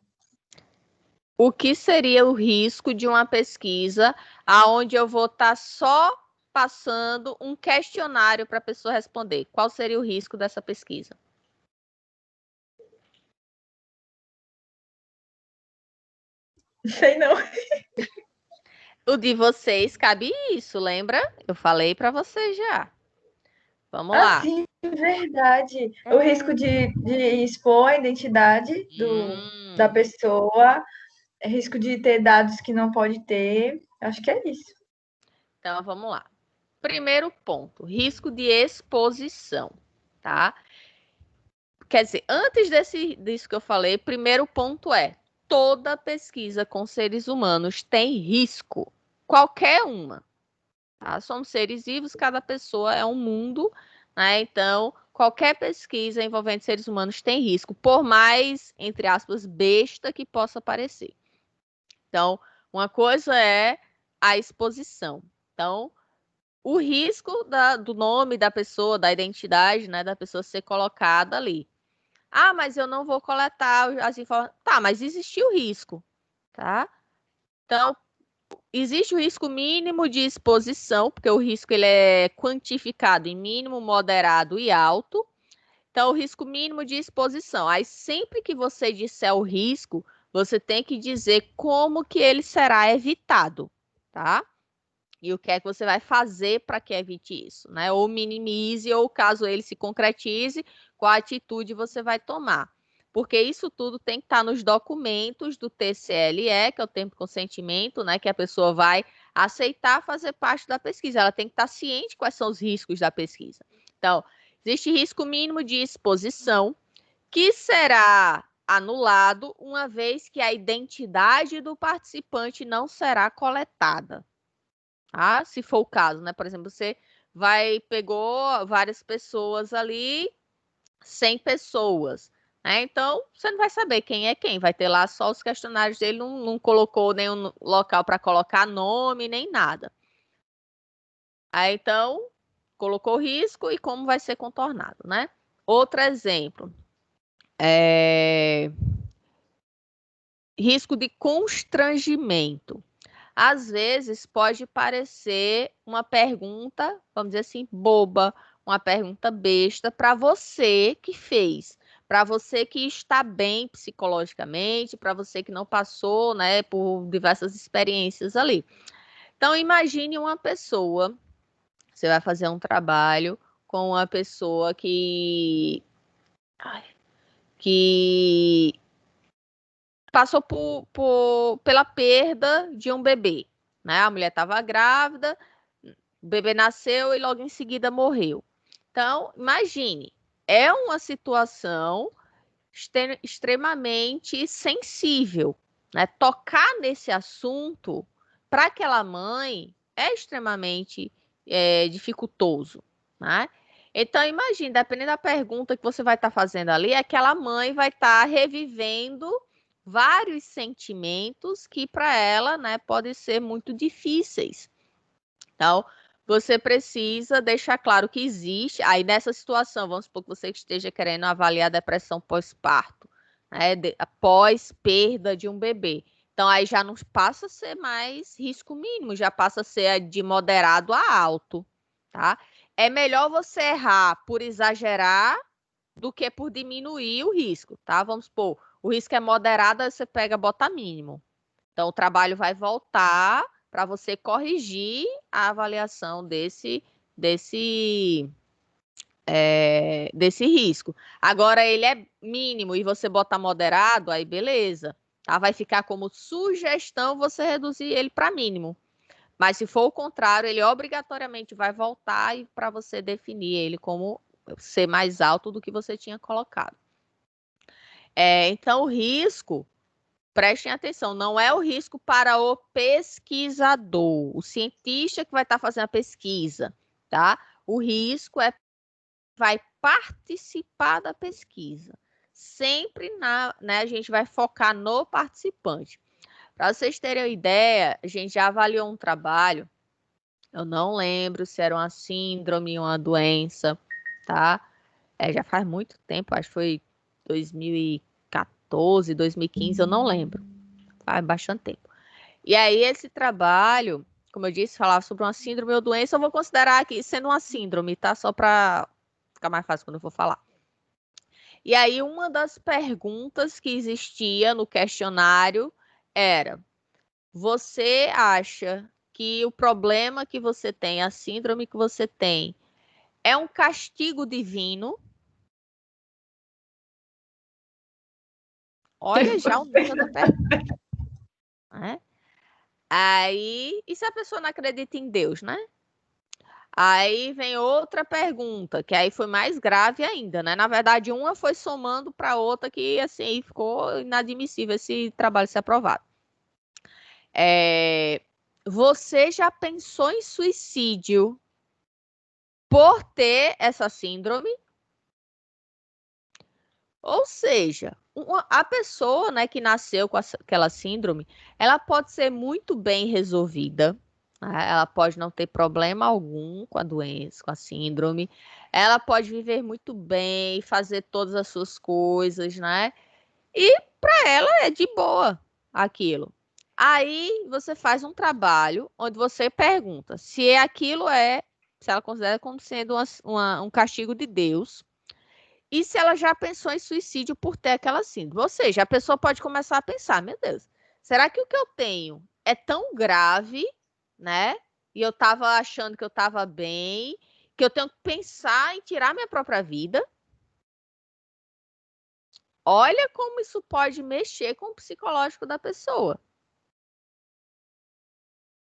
O que seria o risco de uma pesquisa aonde eu vou estar só passando um questionário para a pessoa responder? Qual seria o risco dessa pesquisa? Sei não. O de vocês cabe isso, lembra? Eu falei para vocês já. Vamos lá. Sim, verdade. O risco de expor a identidade da pessoa, risco de ter dados que não pode ter. Acho que é isso. Então, vamos lá. Primeiro ponto, risco de exposição, tá? Quer dizer, antes disso que eu falei, primeiro ponto é, toda pesquisa com seres humanos tem risco, qualquer uma. Tá? Somos seres vivos, cada pessoa é um mundo, né? Então, qualquer pesquisa envolvendo seres humanos tem risco, por mais, entre aspas, besta que possa parecer. Então, uma coisa é a exposição. Então, o risco do nome da pessoa, da identidade, né, da pessoa ser colocada ali. Ah, mas eu não vou coletar as informações. Tá, mas existiu o risco, tá? Então, existe o risco mínimo de exposição, porque o risco ele é quantificado em mínimo, moderado e alto. Então, o risco mínimo de exposição. Aí, sempre que você disser o risco, você tem que dizer como que ele será evitado, tá? E o que é que você vai fazer para que evite isso, né? Ou minimize, ou caso ele se concretize, qual atitude você vai tomar. Porque isso tudo tem que estar nos documentos do TCLE, que é o termo de consentimento, né? Que a pessoa vai aceitar fazer parte da pesquisa. Ela tem que estar ciente quais são os riscos da pesquisa. Então, existe risco mínimo de exposição, que será anulado uma vez que a identidade do participante não será coletada. Tá? Se for o caso, né? Por exemplo, você pegou várias pessoas ali, 100 pessoas, né? Então, você não vai saber quem é quem. Vai ter lá só os questionários dele, não colocou nenhum local para colocar nome, nem nada. Aí, então, colocou risco e como vai ser contornado, né? Outro exemplo. Risco de constrangimento. Às vezes pode parecer uma pergunta, vamos dizer assim, boba, uma pergunta besta para você que fez, para você que está bem psicologicamente, para você que não passou, né, por diversas experiências ali. Então, imagine uma pessoa, você vai fazer um trabalho com uma pessoa que passou pela perda de um bebê, né? A mulher estava grávida, o bebê nasceu e logo em seguida morreu. Então, imagine, é uma situação extremamente sensível, né? Tocar nesse assunto para aquela mãe é extremamente dificultoso, né? Então, imagine, dependendo da pergunta que você vai estar fazendo ali, aquela mãe vai estar revivendo vários sentimentos que para ela, né, podem ser muito difíceis. Então, você precisa deixar claro que existe, aí nessa situação, vamos supor que você esteja querendo avaliar a depressão pós-parto, né, após perda de um bebê. Então, aí já não passa a ser mais risco mínimo, já passa a ser de moderado a alto, tá? É melhor você errar por exagerar do que por diminuir o risco, tá? Vamos supor, o risco é moderado, aí você pega, bota mínimo. Então, o trabalho vai voltar para você corrigir a avaliação desse risco. Agora, ele é mínimo e você botar moderado, aí beleza. Tá? Vai ficar como sugestão você reduzir ele para mínimo. Mas se for o contrário, ele obrigatoriamente vai voltar e para você definir ele como ser mais alto do que você tinha colocado. Então, o risco, prestem atenção, não é o risco para o pesquisador, o cientista que vai estar fazendo a pesquisa, tá? O risco vai participar da pesquisa. Sempre né, a gente vai focar no participante. Para vocês terem uma ideia, a gente já avaliou um trabalho, eu não lembro se era uma síndrome, uma doença, tá? Já faz muito tempo, acho que foi 2014, 2015, eu não lembro. Faz bastante tempo. E aí, esse trabalho, como eu disse, falava sobre uma síndrome ou doença, eu vou considerar aqui sendo uma síndrome, tá? Só para ficar mais fácil quando eu for falar. E aí, uma das perguntas que existia no questionário era: você acha que o problema que você tem, a síndrome que você tem, é um castigo divino? Olha já o nível da pergunta. Né? Aí, e se a pessoa não acredita em Deus, né? Aí vem outra pergunta, que aí foi mais grave ainda, né? Na verdade, uma foi somando para outra que, assim, ficou inadmissível esse trabalho ser aprovado. Você já pensou em suicídio por ter essa síndrome? Ou seja, a pessoa, né, que nasceu com aquela síndrome, ela pode ser muito bem resolvida, né? Ela pode não ter problema algum com a doença, com a síndrome. Ela pode viver muito bem, fazer todas as suas coisas, né? E para ela é de boa aquilo. Aí você faz um trabalho onde você pergunta se se ela considera como sendo um castigo de Deus. E se ela já pensou em suicídio por ter aquela síndrome? Ou seja, a pessoa pode começar a pensar, meu Deus, será que o que eu tenho é tão grave, né? E eu estava achando que eu estava bem, que eu tenho que pensar em tirar minha própria vida? Olha como isso pode mexer com o psicológico da pessoa.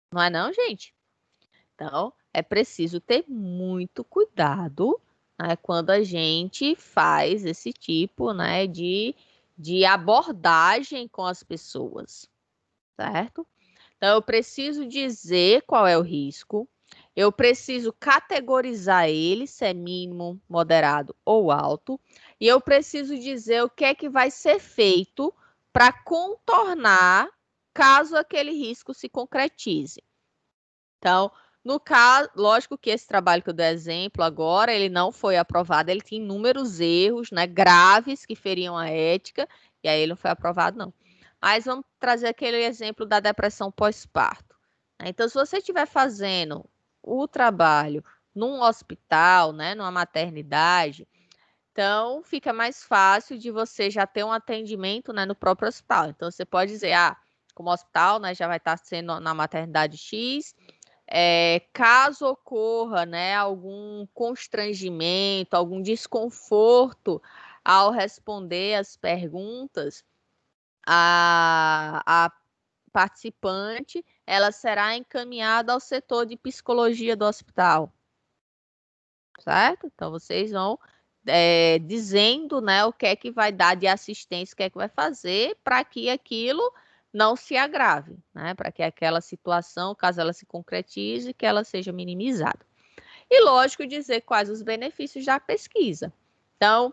Não é não, gente? Então, é preciso ter muito cuidado, né, quando a gente faz esse tipo, né, de abordagem com as pessoas, certo? Então, eu preciso dizer qual é o risco, eu preciso categorizar ele, se é mínimo, moderado ou alto, e eu preciso dizer o que é que vai ser feito para contornar caso aquele risco se concretize. Então, no caso, lógico que esse trabalho que eu dei exemplo agora, ele não foi aprovado, ele tinha inúmeros erros, né, graves que feriam a ética, e aí ele não foi aprovado, não. Mas vamos trazer aquele exemplo da depressão pós-parto. Então, se você estiver fazendo o trabalho num hospital, né, numa maternidade, então fica mais fácil de você já ter um atendimento, né, no próprio hospital. Então, você pode dizer, como hospital, né, já vai estar sendo na maternidade X, caso ocorra, né, algum constrangimento, algum desconforto ao responder as perguntas, a participante ela será encaminhada ao setor de psicologia do hospital, certo? Então vocês vão dizendo, né, o que é que vai dar de assistência, o que é que vai fazer para que aquilo não se agrave, né? Para que aquela situação, caso ela se concretize, que ela seja minimizada. E, lógico, dizer quais os benefícios da pesquisa. Então,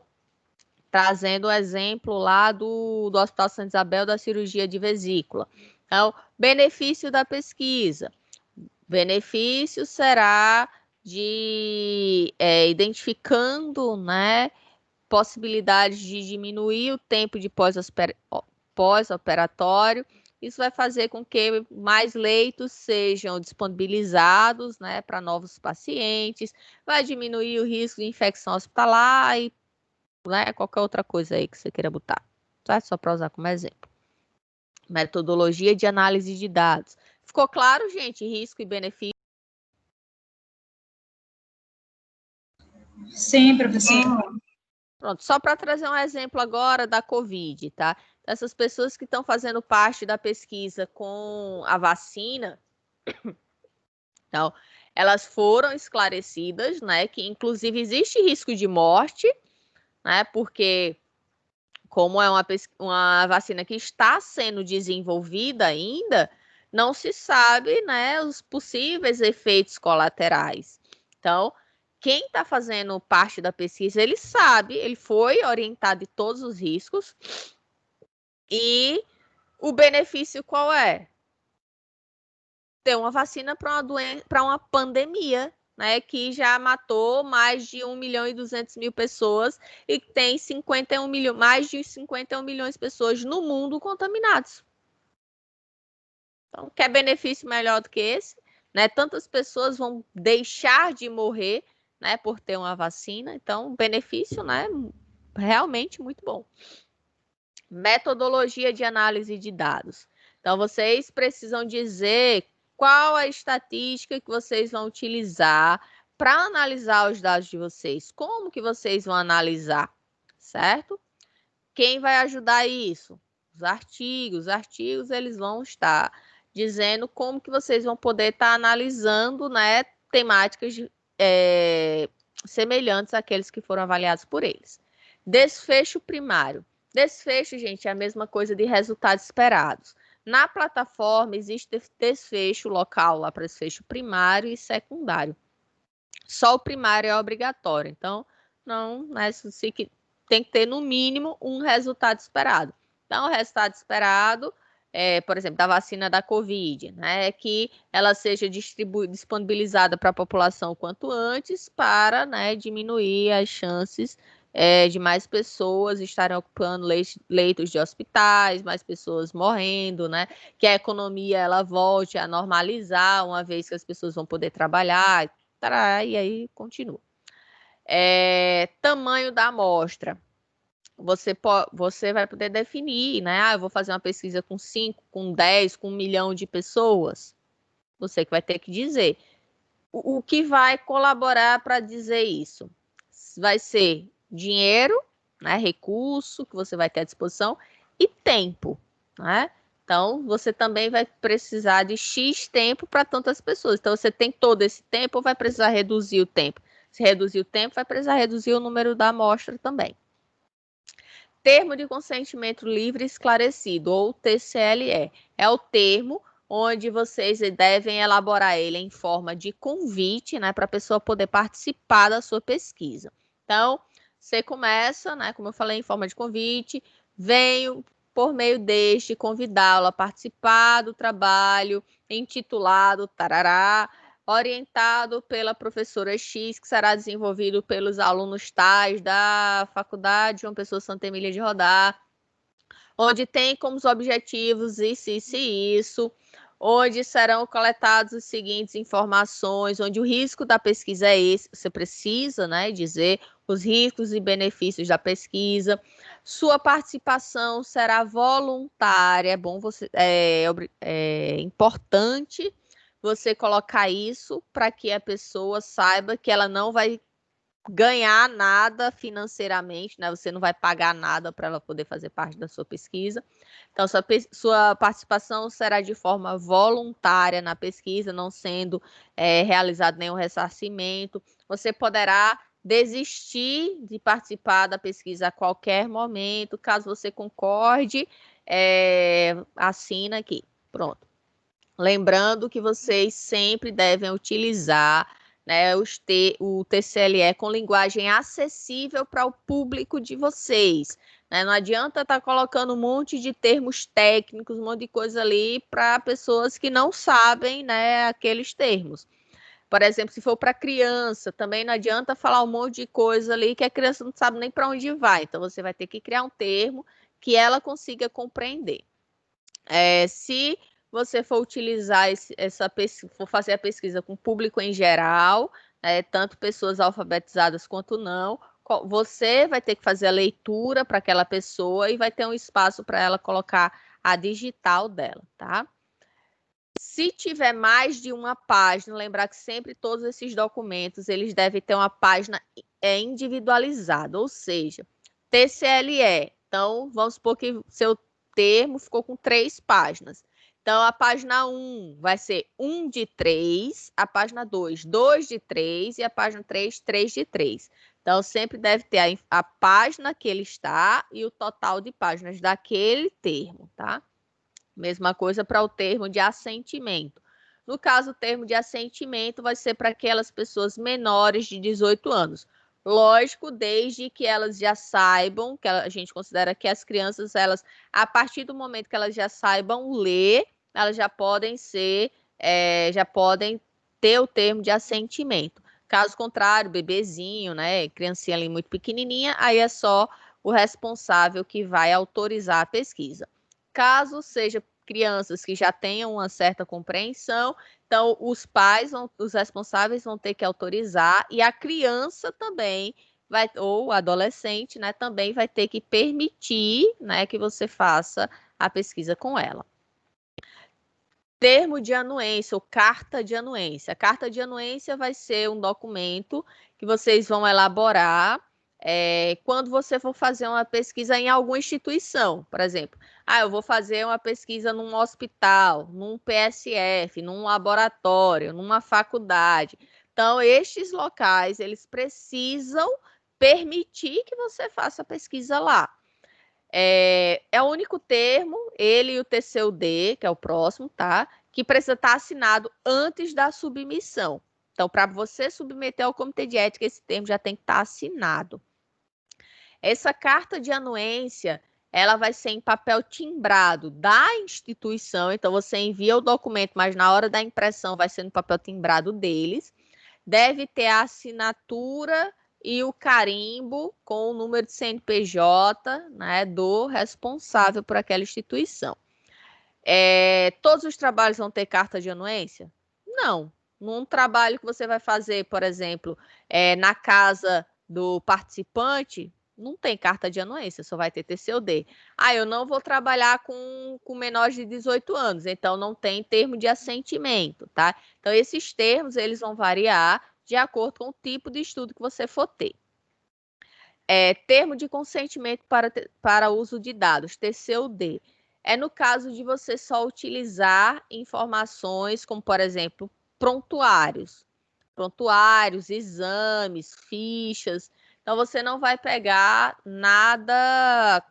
trazendo o exemplo lá do Hospital Santa Isabel da cirurgia de vesícula. Então, benefício da pesquisa. Benefício será de identificando, né, possibilidades de diminuir o tempo de pós-operatório. Isso vai fazer com que mais leitos sejam disponibilizados, né, para novos pacientes, vai diminuir o risco de infecção hospitalar e, né, qualquer outra coisa aí que você queira botar, tá? Só para usar como exemplo. Metodologia de análise de dados. Ficou claro, gente, risco e benefício? Sim, professora. Pronto, só para trazer um exemplo agora da Covid, tá? Essas pessoas que estão fazendo parte da pesquisa com a vacina, então, elas foram esclarecidas, né, que inclusive existe risco de morte, né, porque como é uma vacina que está sendo desenvolvida ainda, não se sabe, né, os possíveis efeitos colaterais. Então, quem está fazendo parte da pesquisa, ele sabe, ele foi orientado de todos os riscos. E o benefício qual é? Ter uma vacina para uma doença, para uma pandemia, né, que já matou mais de 1.200.000 pessoas e tem mais de 51 milhões de pessoas no mundo contaminadas. Então, quer benefício melhor do que esse? Né? Tantas pessoas vão deixar de morrer, né, por ter uma vacina. Então, benefício, né, realmente muito bom. Metodologia de análise de dados. Então, vocês precisam dizer qual a estatística que vocês vão utilizar para analisar os dados de vocês. Como que vocês vão analisar, certo? Quem vai ajudar isso? Os artigos. Os artigos, eles vão estar dizendo como que vocês vão poder estar analisando, né, temáticas semelhantes àqueles que foram avaliados por eles. Desfecho primário. Desfecho, gente, é a mesma coisa de resultados esperados. Na plataforma existe desfecho local lá para desfecho primário e secundário. Só o primário é obrigatório. Então, não, né, tem que ter no mínimo um resultado esperado. Então, o resultado esperado, por exemplo, da vacina da Covid, né, é que ela seja disponibilizada para a população o quanto antes para, né, diminuir as chances de mais pessoas estarem ocupando leitos de hospitais, mais pessoas morrendo, né? Que a economia ela volte a normalizar, uma vez que as pessoas vão poder trabalhar, e aí continua. Tamanho da amostra. Você vai poder definir, né? Eu vou fazer uma pesquisa com 5, com 10, com 1 milhão de pessoas. Você que vai ter que dizer. O que vai colaborar para dizer isso? Vai ser dinheiro, né, recurso que você vai ter à disposição e tempo, né? Então, você também vai precisar de X tempo para tantas pessoas. Então, você tem todo esse tempo ou vai precisar reduzir o tempo? Se reduzir o tempo, vai precisar reduzir o número da amostra também. Termo de consentimento livre e esclarecido, ou TCLE. É o termo onde vocês devem elaborar ele em forma de convite, né, para a pessoa poder participar da sua pesquisa. Então, você começa, né, como eu falei, em forma de convite, venho por meio deste convidá-lo a participar do trabalho intitulado tarará, orientado pela professora X, que será desenvolvido pelos alunos tais da Faculdade João Pessoa Santa Emília de Rodar, onde tem como objetivos isso, onde serão coletados as seguintes informações, onde o risco da pesquisa é esse, você precisa, né, dizer os riscos e benefícios da pesquisa. Sua participação será voluntária, é importante você colocar isso para que a pessoa saiba que ela não vai ganhar nada financeiramente, né? Você não vai pagar nada para ela poder fazer parte da sua pesquisa. Então, sua participação será de forma voluntária na pesquisa, não sendo realizado nenhum ressarcimento. Você poderá desistir de participar da pesquisa a qualquer momento. Caso você concorde, assina aqui. Pronto. Lembrando que vocês sempre devem utilizar, né, o TCLE com linguagem acessível para o público de vocês. Né? Não adianta estar colocando um monte de termos técnicos, um monte de coisa ali para pessoas que não sabem, né, aqueles termos. Por exemplo, se for para criança, também não adianta falar um monte de coisa ali que a criança não sabe nem para onde vai. Então, você vai ter que criar um termo que ela consiga compreender. Se você for utilizar for fazer a pesquisa com o público em geral, tanto pessoas alfabetizadas quanto não, você vai ter que fazer a leitura para aquela pessoa e vai ter um espaço para ela colocar a digital dela, tá? Se tiver mais de uma página, lembrar que sempre todos esses documentos, eles devem ter uma página individualizada, ou seja, TCLE. Então, vamos supor que seu termo ficou com 3 páginas. Então, a página 1 vai ser 1 de 3, a página 2, 2 de 3 e a página 3, 3 de 3. Então, sempre deve ter a página que ele está e o total de páginas daquele termo, tá? Mesma coisa para o termo de assentimento. No caso, o termo de assentimento vai ser para aquelas pessoas menores de 18 anos. Lógico, desde que elas já saibam, que a gente considera que as crianças, elas, a partir do momento que elas já saibam ler, elas já podem ter o termo de assentimento. Caso contrário, bebezinho, né, criancinha ali muito pequenininha, aí é só o responsável que vai autorizar a pesquisa. Caso seja crianças que já tenham uma certa compreensão, então os pais, os responsáveis vão ter que autorizar e a criança também ou o adolescente, né, também vai ter que permitir, né, que você faça a pesquisa com ela. Termo de anuência ou carta de anuência. A carta de anuência vai ser um documento que vocês vão elaborar quando você for fazer uma pesquisa em alguma instituição, por exemplo, eu vou fazer uma pesquisa num hospital, num PSF, num laboratório, numa faculdade. Então, estes locais, eles precisam permitir que você faça a pesquisa lá. É o único termo, ele e o TCU-D, que é o próximo, tá? Que precisa estar assinado antes da submissão. Então, para você submeter ao comitê de ética, esse termo já tem que estar assinado. Essa carta de anuência, ela vai ser em papel timbrado da instituição. Então, você envia o documento, mas na hora da impressão vai ser no papel timbrado deles. Deve ter a assinatura e o carimbo com o número de CNPJ, né, do responsável por aquela instituição. Todos os trabalhos vão ter carta de anuência? Não. Num trabalho que você vai fazer, por exemplo, na casa do participante, não tem carta de anuência, só vai ter TCU-D. Eu não vou trabalhar com menores de 18 anos, então não tem termo de assentimento, tá? Então, esses termos, eles vão variar de acordo com o tipo de estudo que você for ter. Termo de consentimento para uso de dados, TCU-D. No caso de você só utilizar informações como, por exemplo, prontuários, exames, fichas. Então, você não vai pegar nada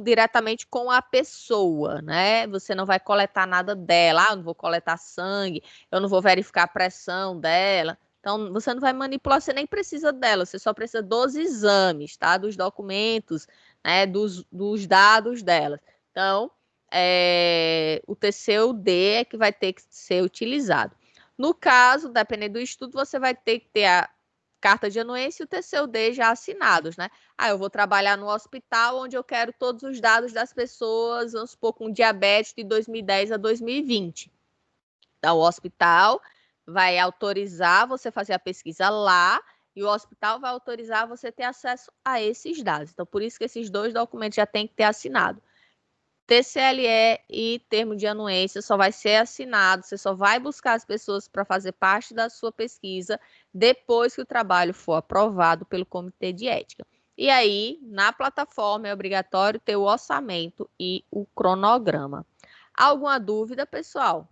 diretamente com a pessoa, né? Você não vai coletar nada dela. Eu não vou coletar sangue, eu não vou verificar a pressão dela. Então, você não vai manipular, você nem precisa dela, você só precisa dos exames, tá? Dos documentos, né? Dos dados dela. Então, o TCU-D é que vai ter que ser utilizado. No caso, dependendo do estudo, você vai ter que ter a carta de anuência e o TCU-D já assinados, né? Eu vou trabalhar no hospital onde eu quero todos os dados das pessoas, vamos supor, com diabetes de 2010 a 2020. Então, o hospital vai autorizar você fazer a pesquisa lá e o hospital vai autorizar você ter acesso a esses dados. Então, por isso que esses dois documentos já têm que ter assinado. TCLE e termo de anuência só vai ser assinado, você só vai buscar as pessoas para fazer parte da sua pesquisa depois que o trabalho for aprovado pelo comitê de ética. E aí, na plataforma é obrigatório ter o orçamento e o cronograma. Alguma dúvida, pessoal?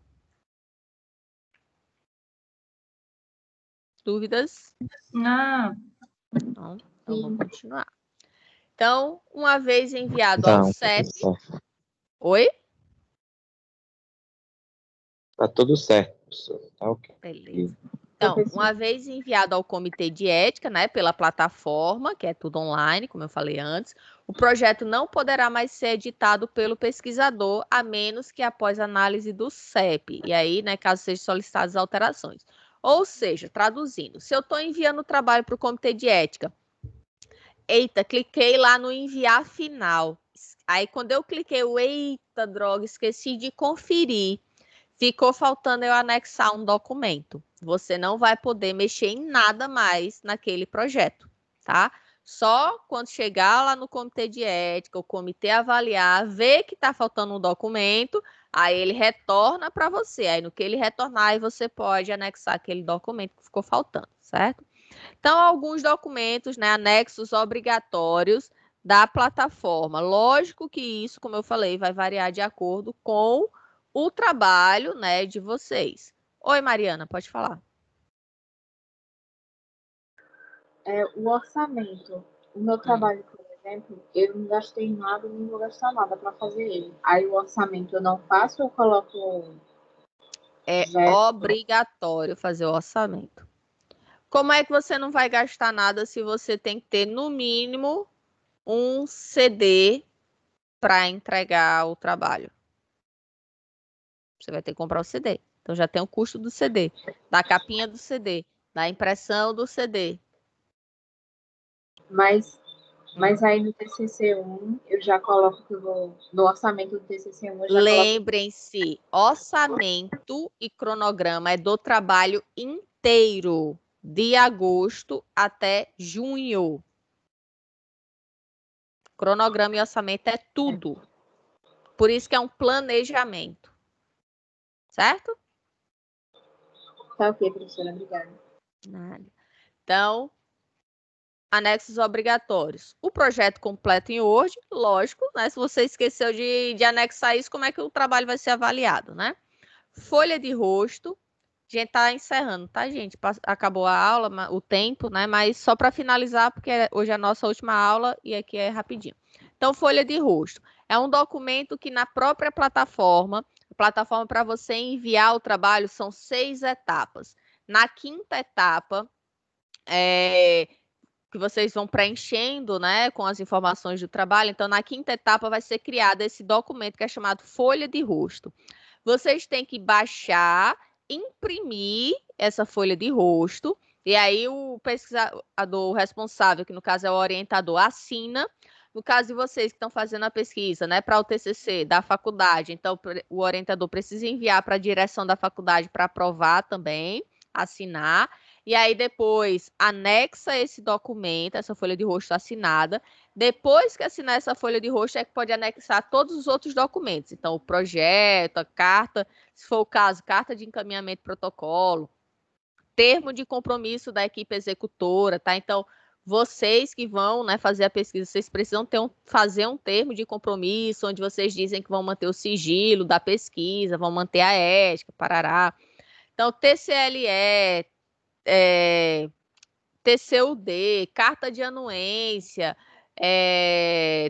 Dúvidas? Não. Não? Então, vamos continuar. Então, uma vez enviado ao CEP... Oi? Tá tudo certo, professor. Tá ok. Beleza. Então, uma vez enviado ao comitê de ética, né, pela plataforma, que é tudo online, como eu falei antes, o projeto não poderá mais ser editado pelo pesquisador, a menos que após análise do CEP. E aí, né, caso sejam solicitadas alterações. Ou seja, traduzindo, se eu estou enviando o trabalho para o comitê de ética, cliquei lá no enviar final. Aí, quando eu cliquei, droga, esqueci de conferir. Ficou faltando eu anexar um documento. Você não vai poder mexer em nada mais naquele projeto, tá? Só quando chegar lá no comitê de ética, o comitê avaliar, ver que está faltando um documento, aí ele retorna para você. Aí no que ele retornar, aí você pode anexar aquele documento que ficou faltando, certo? Então, alguns documentos, né, anexos obrigatórios da plataforma. Lógico que isso, como eu falei, vai variar de acordo com o trabalho, né, de vocês. Oi, Mariana, pode falar. O orçamento. O meu trabalho, por exemplo, eu não gastei nada, nem vou gastar nada para fazer ele. Aí o orçamento eu não faço ou coloco... Obrigatório fazer o orçamento. Como é que você não vai gastar nada se você tem que ter, no mínimo, um CD para entregar o trabalho? Você vai ter que comprar o CD. Então, já tem o custo do CD, da capinha do CD, da impressão do CD. Mas aí no TCC1, eu já coloco que eu vou... No orçamento do TCC1, eu já Lembrem-se, orçamento e cronograma é do trabalho inteiro, de agosto até junho. Cronograma e orçamento é tudo. Por isso que é um planejamento. Certo? Tá ok, professora, obrigada. Nada. Então, anexos obrigatórios. O projeto completo em Word, lógico, né? Se você esqueceu de anexar isso, como é que o trabalho vai ser avaliado, né? Folha de rosto. A gente tá encerrando, tá, gente? Acabou a aula, o tempo, né? Mas só para finalizar, porque hoje é a nossa última aula e aqui é rapidinho. Então, folha de rosto. É um documento que na própria plataforma, a plataforma para você enviar o trabalho são 6 etapas. Na 5ª etapa, que vocês vão preenchendo, né, com as informações do trabalho. Então, na 5ª etapa vai ser criado esse documento que é chamado folha de rosto. Vocês têm que baixar, imprimir essa folha de rosto, e aí o pesquisador responsável, que no caso é o orientador, assina. No caso de vocês que estão fazendo a pesquisa, né, para o TCC da faculdade, então o orientador precisa enviar para a direção da faculdade para aprovar também, assinar. E aí depois anexa esse documento, essa folha de rosto assinada. Depois que assinar essa folha de rosto, é que pode anexar todos os outros documentos. Então, o projeto, a carta, se for o caso, carta de encaminhamento protocolo, termo de compromisso da equipe executora, tá? Então, vocês que vão, né, fazer a pesquisa, vocês precisam fazer um termo de compromisso, onde vocês dizem que vão manter o sigilo da pesquisa, vão manter a ética, parará. Então, TCLE, TCUD, carta de anuência,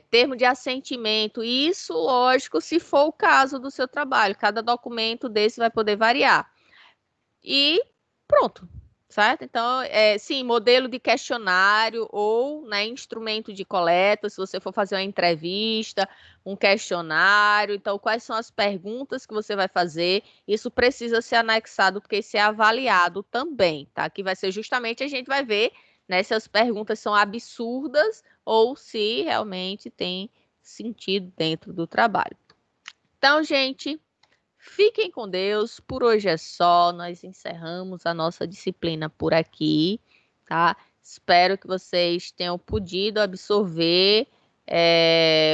termo de assentimento, isso, lógico, se for o caso do seu trabalho. Cada documento desse vai poder variar. E pronto, certo? Então, sim, modelo de questionário ou, né, instrumento de coleta, se você for fazer uma entrevista, um questionário. Então, quais são as perguntas que você vai fazer? Isso precisa ser anexado, porque isso é avaliado também, tá? Que vai ser justamente, a gente vai ver, né, se as perguntas são absurdas ou se realmente tem sentido dentro do trabalho. Então, gente, fiquem com Deus, por hoje é só, nós encerramos a nossa disciplina por aqui, tá? Espero que vocês tenham podido absorver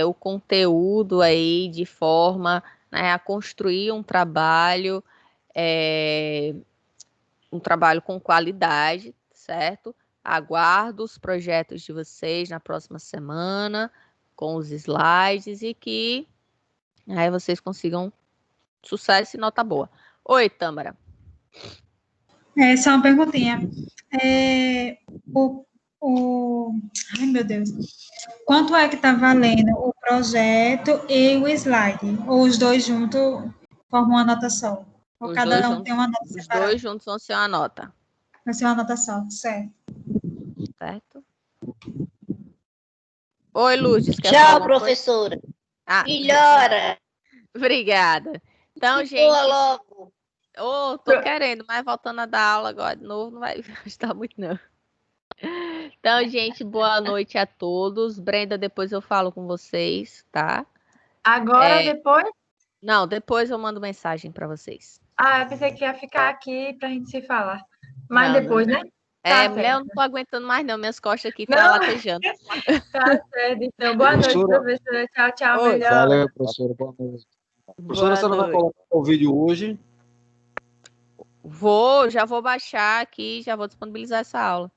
o conteúdo aí de forma, né, a construir um trabalho com qualidade, certo? Aguardo os projetos de vocês na próxima semana, com os slides, e que aí vocês consigam sucesso e nota boa. Oi, Tâmara. Só uma perguntinha. Ai, meu Deus. Quanto é que está valendo o projeto e o slide? Ou os dois juntos formam uma nota só? Ou cada um tem uma nota separada? Os dois juntos vão ser uma nota. Vai ser uma nota só, certo. Certo? Oi, Lourdes. Tchau, professora. Melhora. Obrigada. Então, gente... Boa logo. Tô querendo, mas voltando a dar aula agora de novo, não vai ajudar muito, não. Então, gente, boa noite a todos. Brenda, depois eu falo com vocês, tá? Agora, depois? Não, depois eu mando mensagem para vocês. Eu pensei que ia ficar aqui pra gente se falar. Mas não, depois, né? Mulher, eu não tô aguentando mais, não. Minhas costas aqui estão latejando. Tá certo, então. Boa noite, professora. Tchau, tchau. Melhor. Valeu, professora. Boa noite. Professora, você não vai colocar o vídeo hoje? Já vou baixar aqui, já vou disponibilizar essa aula.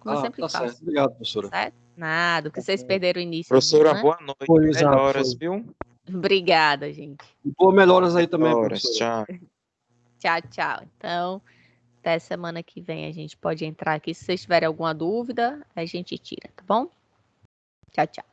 Como eu sempre faço. Certo. Obrigado, professora. Certo? Nada, porque vocês perderam o início. Professora, né? boa noite. Melhoras, viu? Obrigada, gente. E boa melhoras aí também, professora. Tchau. Tchau. Então, até semana que vem a gente pode entrar aqui. Se vocês tiverem alguma dúvida, a gente tira, tá bom? Tchau.